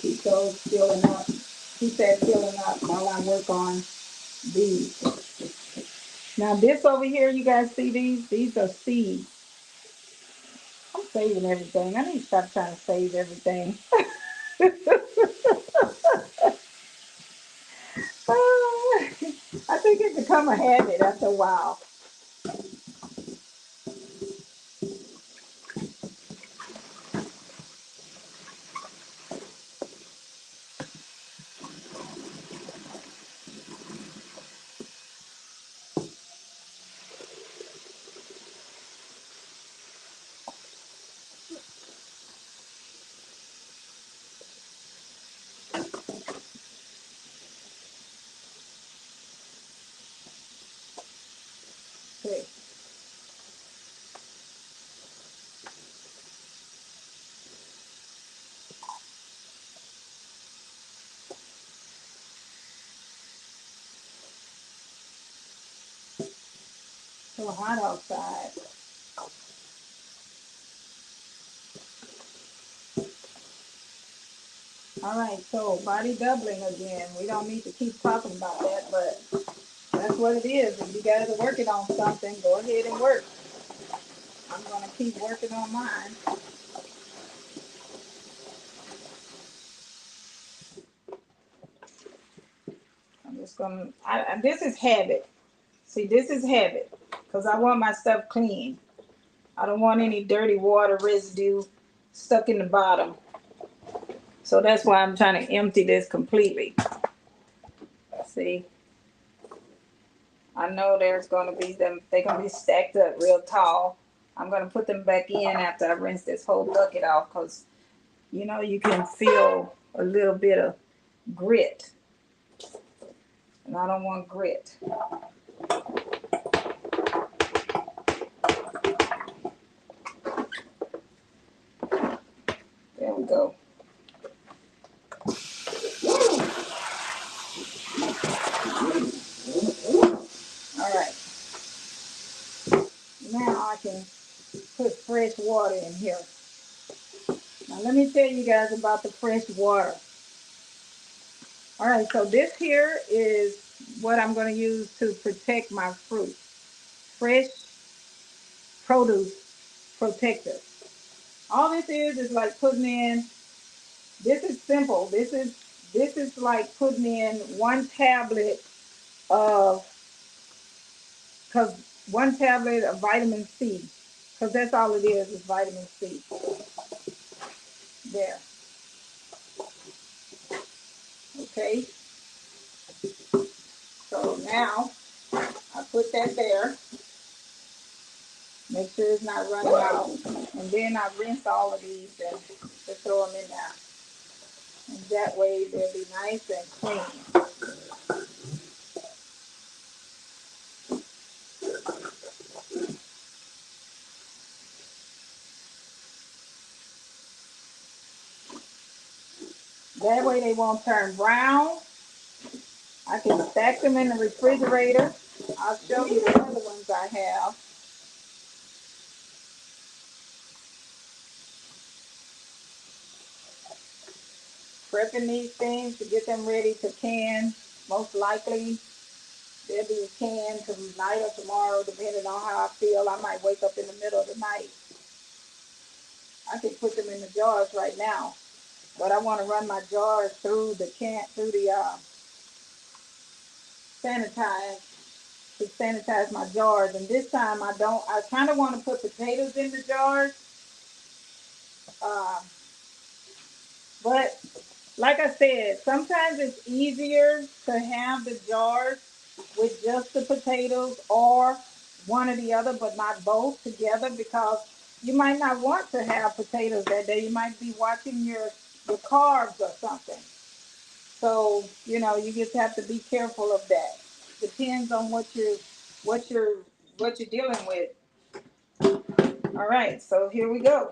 Keep those filling up. Keep that filling up while I work on these. Now this over here, you guys see these? These are seeds. I'm saving everything. I need to stop trying to save everything. I think it become a habit after a while. Okay. So hot outside. All right, so body doubling again. We don't need to keep talking about that, but that's what it is. If you guys are working on something, go ahead and work. I'm going to keep working on mine. I'm just going to, this is habit. See, this is habit because I want my stuff clean. I don't want any dirty water residue stuck in the bottom. So that's why I'm trying to empty this completely. See, I know there's going to be them, they're going to be stacked up real tall. I'm going to put them back in after I rinse this whole bucket off because, you know, you can feel a little bit of grit. And I don't want grit. There we go. All right. Now I can put fresh water in here. Now let me tell you guys about the fresh water. All right, so this here is what I'm going to use to protect my fruit. Fresh produce protector. All this is like putting in, this is simple. This is like putting in one tablet of, because one tablet of vitamin C, because that's all it is vitamin C. There. Okay. So now I put that there. Make sure it's not running out. And then I rinse all of these and just throw them in there. And that way they'll be nice and clean. That way they won't turn brown. I can stack them in the refrigerator. I'll show you the other ones I have. Prepping these things to get them ready to can. Most likely they'll be canned tonight or tomorrow, depending on how I feel. I might wake up in the middle of the night. I can put them in the jars right now, but I want to run my jars through the sanitize my jars. And this time I kind of want to put potatoes in the jars, but like I said, sometimes it's easier to have the jars with just the potatoes or one or the other, but not both together, because you might not want to have potatoes that day. You might be watching your carbs or something. So, you know, you just have to be careful of that. Depends on what you're dealing with. All right, so here we go.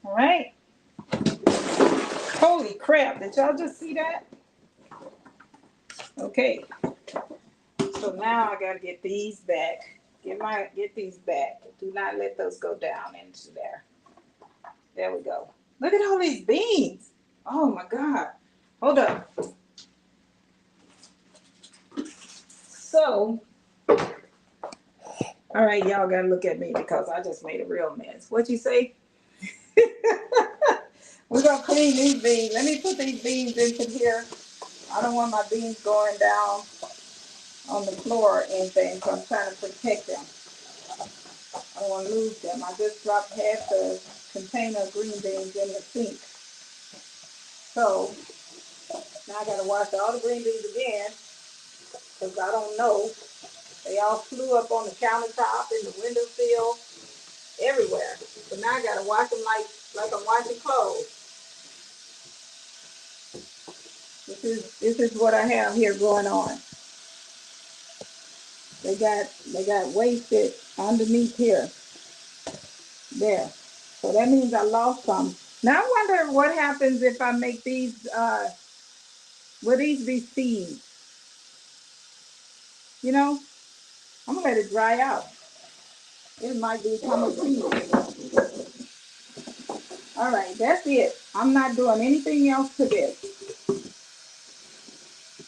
All right. Holy crap, did y'all just see that? Okay. So now I gotta get these back. Get these back. Do not let those go down into there. There we go. Look at all these beans. Oh my God. Hold up. So, all right, y'all gotta look at me because I just made a real mess. What'd you say? We're gonna clean these beans. Let me put these beans into here. I don't want my beans going down on the floor or anything, so I'm trying to protect them. I don't want to lose them. I just dropped half the container of green beans in the sink. So now I got to wash all the green beans again because I don't know. They all flew up on the countertop, in the windowsill, everywhere. So now I got to wash them like I'm washing clothes. This is what I have here going on. They got wasted underneath here. There. So that means I lost some. Now I wonder what happens if I make these, will these be seeds? You know, I'm gonna let it dry out. It might become a seed. All right, that's it. I'm not doing anything else to this.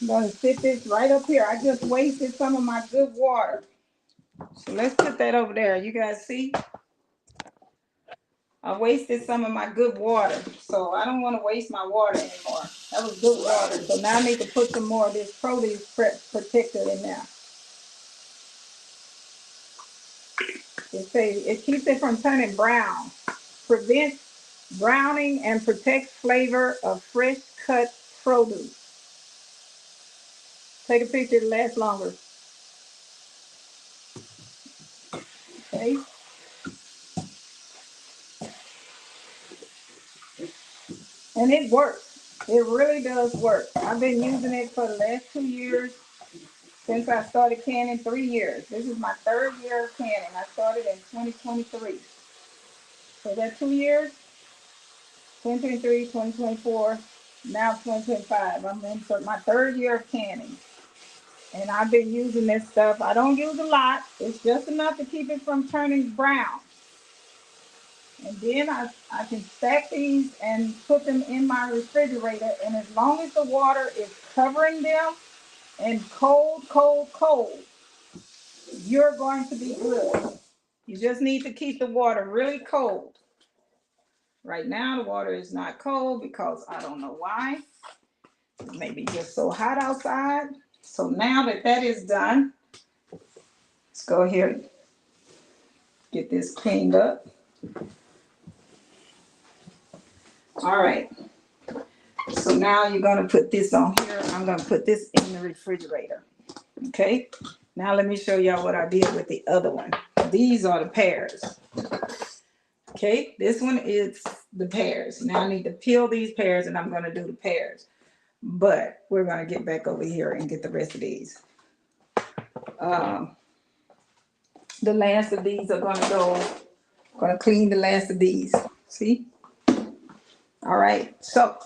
I'm gonna sit this right up here. I just wasted some of my good water. So let's put that over there. You guys see? I wasted some of my good water. So I don't want to waste my water anymore. That was good water. So now I need to put some more of this produce protector in there. It keeps it from turning brown. Prevents browning and protects flavor of fresh cut produce. Take a picture, it lasts longer. Okay. And it works. It really does work. I've been using it for the last 2 years. Since I started canning, 3 years. This is my 3rd year of canning. I started in 2023. So that's 2 years. 2023, 2024, now 2025. I'm in for my 3rd year of canning. And I've been using this stuff. I don't use a lot. It's just enough to keep it from turning brown. And then I can stack these and put them in my refrigerator. And as long as the water is covering them and cold, you're going to be good. You just need to keep the water really cold. Right now, the water is not cold because I don't know why. It may be just so hot outside. So now that is done, let's go here, get this cleaned up. All right. So now you're going to put this on here. I'm going to put this in the refrigerator. Okay. Now let me show y'all what I did with the other one. These are the pears. Okay, this one is the pears. Now I need to peel these pears and I'm gonna do the pears. But we're gonna get back over here and get the rest of these. Um, the last of these are gonna go, gonna clean the last of these. See? All right, so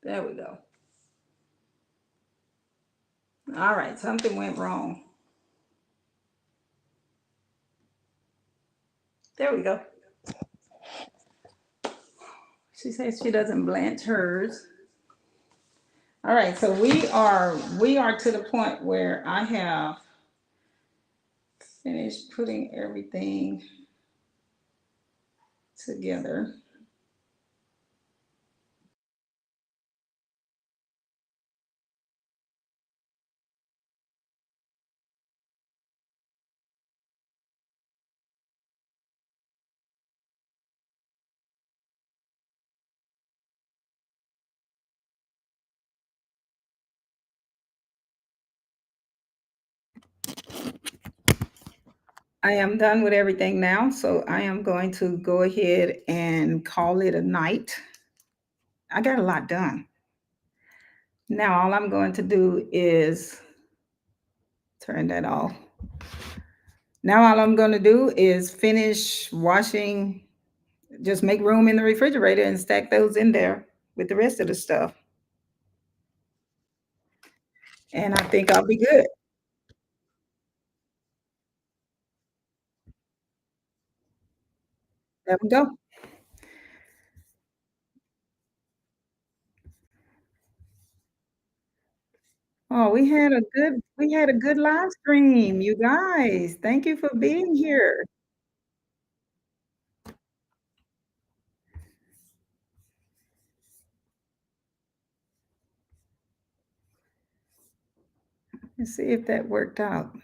there we go. All right, something went wrong. There we go. She says she doesn't blanch hers. All right, so we are to the point where I have finished putting everything together. I am done with everything now, so I am going to go ahead and call it a night. I got a lot done. Now, all I'm going to do is turn that off. Now, all I'm going to do is finish washing, just make room in the refrigerator and stack those in there with the rest of the stuff. And I think I'll be good. There we go. Oh, we had a good live stream, you guys. Thank you for being here. Let's see if that worked out.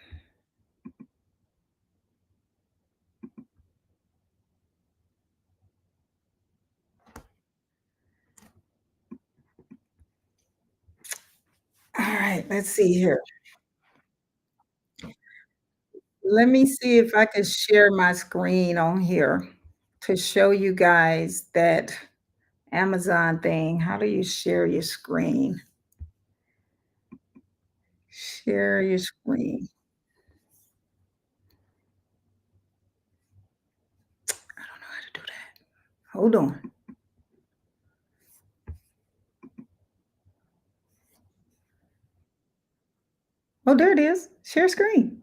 All right, let's see here. Let me see if I can share my screen on here to show you guys that Amazon thing. How do you share your screen? Share your screen. I don't know how to do that. Hold on. Oh, there it is. Share screen.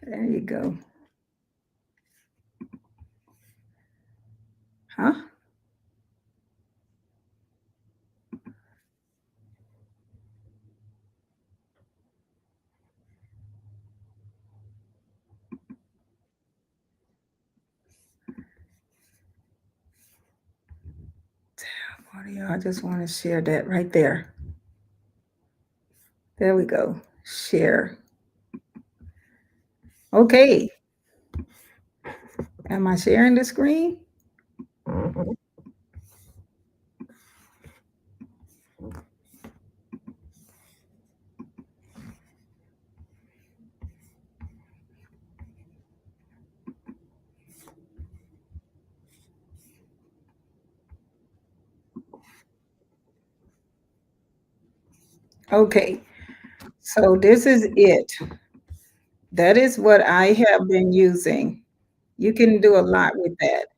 There you go. Huh? Audio. I just want to share that right there. There we go. Share. Okay. Am I sharing the screen? Okay, so this is it. That is what I have been using. You can do a lot with that.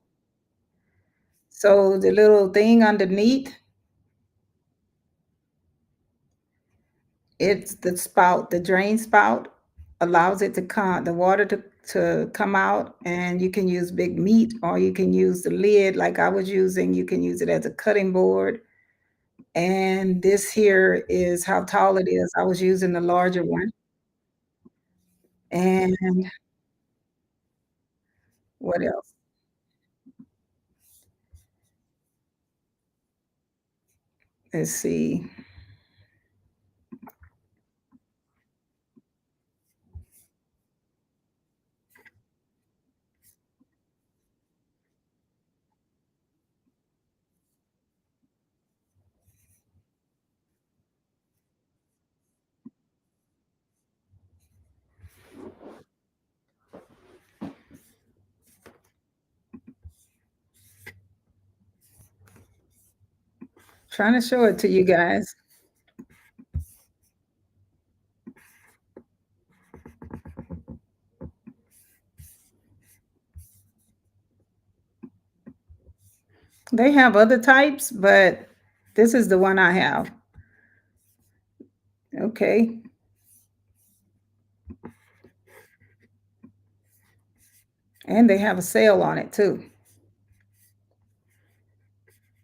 So the little thing underneath, it's the spout, the drain spout allows it to come, the water to come out, and you can use big meat or you can use the lid like I was using. You can use it as a cutting board. And this here is how tall it is. I was using the larger one. And what else? Let's see. Trying to show it to you guys. They have other types, but this is the one I have. Okay. And they have a sale on it too.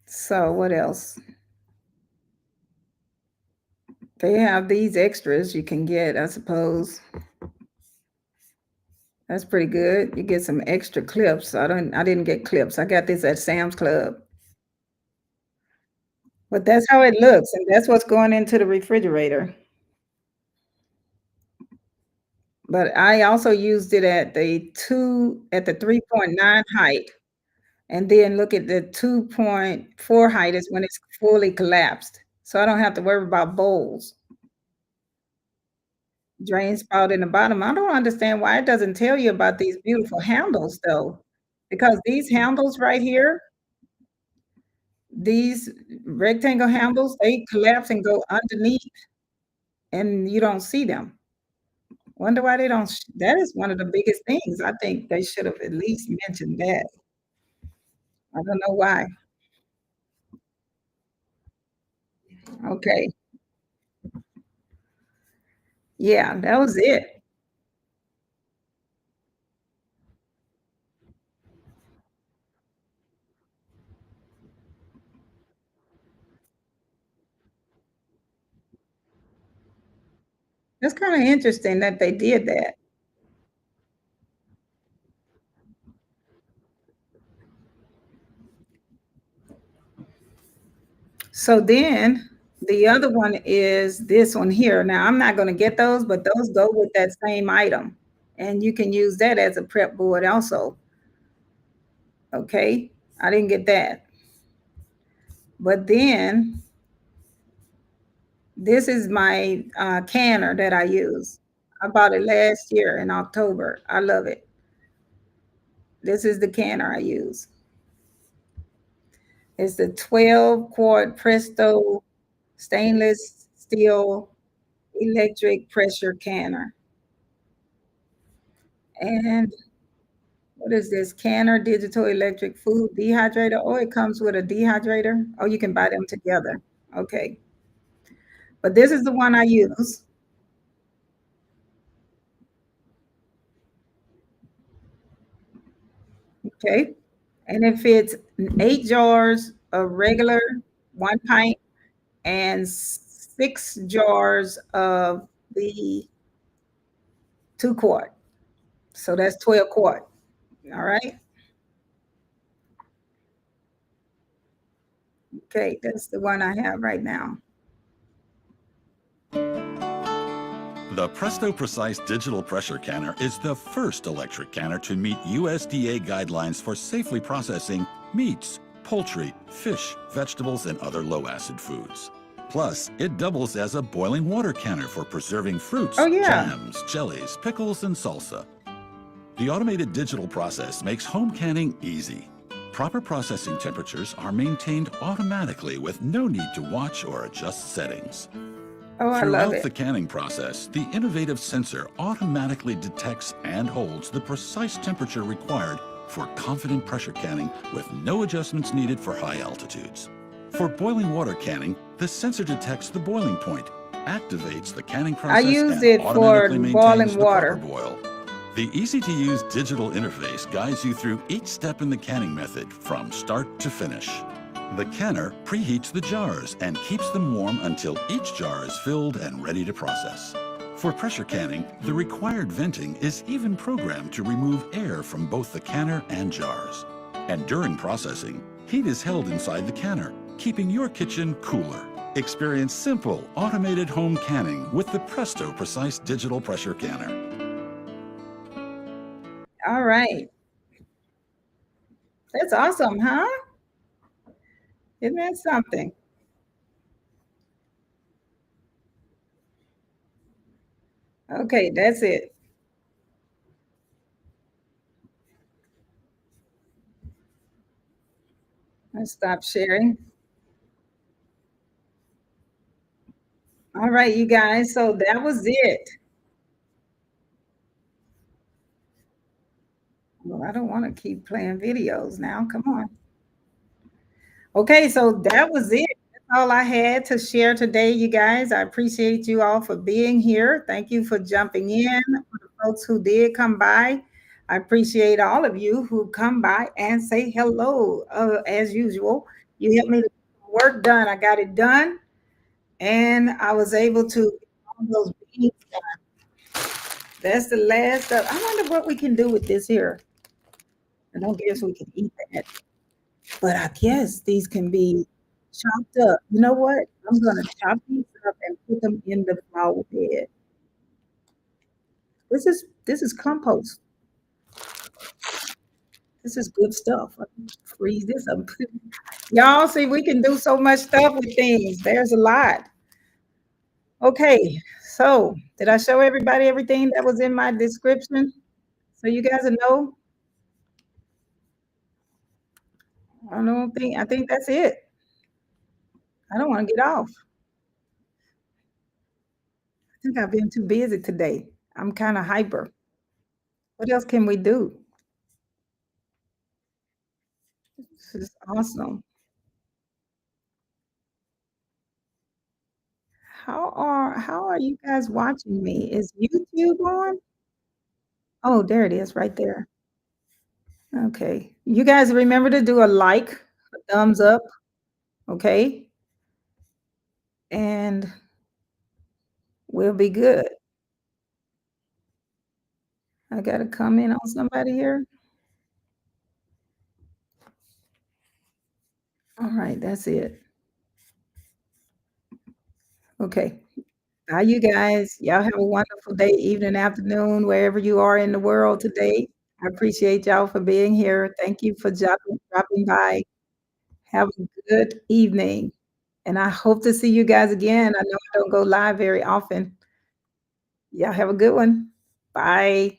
So what else? They have these extras you can get, I suppose. That's pretty good. You get some extra clips. I didn't get clips. I got this at Sam's Club. But that's how it looks, and that's what's going into the refrigerator. But I also used it at the 3.9 height, and then look at the 2.4 height is when it's fully collapsed. So I don't have to worry about bowls. Drain spout in the bottom. I don't understand why it doesn't tell you about these beautiful handles though. Because these handles right here, these rectangle handles, they collapse and go underneath and you don't see them. Wonder why they don't that is one of the biggest things. I think they should have at least mentioned that. I don't know why. Okay. Yeah, that was it. That's kinda interesting that they did that. So then the other one is this one here. Now I'm not gonna get those, but those go with that same item. And you can use that as a prep board also. Okay. I didn't get that. But then this is my canner that I use. I bought it last year in October. I love it. This is the canner I use. It's the 12 quart Presto stainless steel electric pressure canner. And what is this? Canner digital electric food dehydrator. Oh, it comes with a dehydrator. Oh, you can buy them together. Okay. But this is the one I use. Okay. And it fits 8 jars of regular 1 pint and 6 jars of the 2 quart. So that's 12 quart. All right. Okay. That's the one I have right now. The Presto Precise Digital Pressure Canner is the first electric canner to meet USDA guidelines for safely processing meats, poultry, fish, vegetables, and other low-acid foods. Plus, it doubles as a boiling water canner for preserving fruits, Oh, yeah. jams, jellies, pickles, and salsa. The automated digital process makes home canning easy. Proper processing temperatures are maintained automatically with no need to watch or adjust settings. Oh, I love Throughout the it. canning process, the innovative sensor automatically detects and holds the precise temperature required for confident pressure canning with no adjustments needed for high altitudes. For boiling water canning, the sensor detects the boiling point, activates the canning I process, used and it for automatically maintains boiling the proper water. boil. The easy-to-use digital interface guides you through each step in the canning method from start to finish. The canner preheats the jars and keeps them warm until each jar is filled and ready to process. For pressure canning, the required venting is even programmed to remove air from both the canner and jars. And during processing, heat is held inside the canner, keeping your kitchen cooler. Experience simple, automated home canning with the Presto Precise Digital Pressure Canner. All right. That's awesome, huh? Isn't that something? Okay, that's it. Let's stop sharing. All right, you guys. So that was it. Well, I don't want to keep playing videos now. Come on. Okay, so that was it. That's all I had to share today, you guys. I appreciate you all for being here. Thank you for jumping in. For the folks who did come by, I appreciate all of you who come by and say hello. As usual, you helped me to get work done. I got it done, and I was able to get all those beans done. That's the last of. I wonder what we can do with this here. I don't guess we can eat that. But I guess these can be chopped up. You know what? I'm gonna chop these up and put them in the flower bed. This is compost. This is good stuff. I can freeze this up. Y'all see, we can do so much stuff with things. There's a lot. Okay, so did I show everybody everything that was in my description? So you guys will know. I think that's it. I don't want to get off. I think I've been too busy today. I'm kind of hyper. What else can we do? This is awesome. How are you guys watching me? Is YouTube on? Oh, there it is right there. Okay. You guys remember to do a like, a thumbs up, okay? And we'll be good. I got to comment on somebody here. All right, that's it. Okay. Bye, you guys. Y'all have a wonderful day, evening, afternoon, wherever you are in the world today. I appreciate y'all for being here. Thank you for dropping by. Have a good evening. And I hope to see you guys again. I know I don't go live very often. Y'all have a good one. Bye.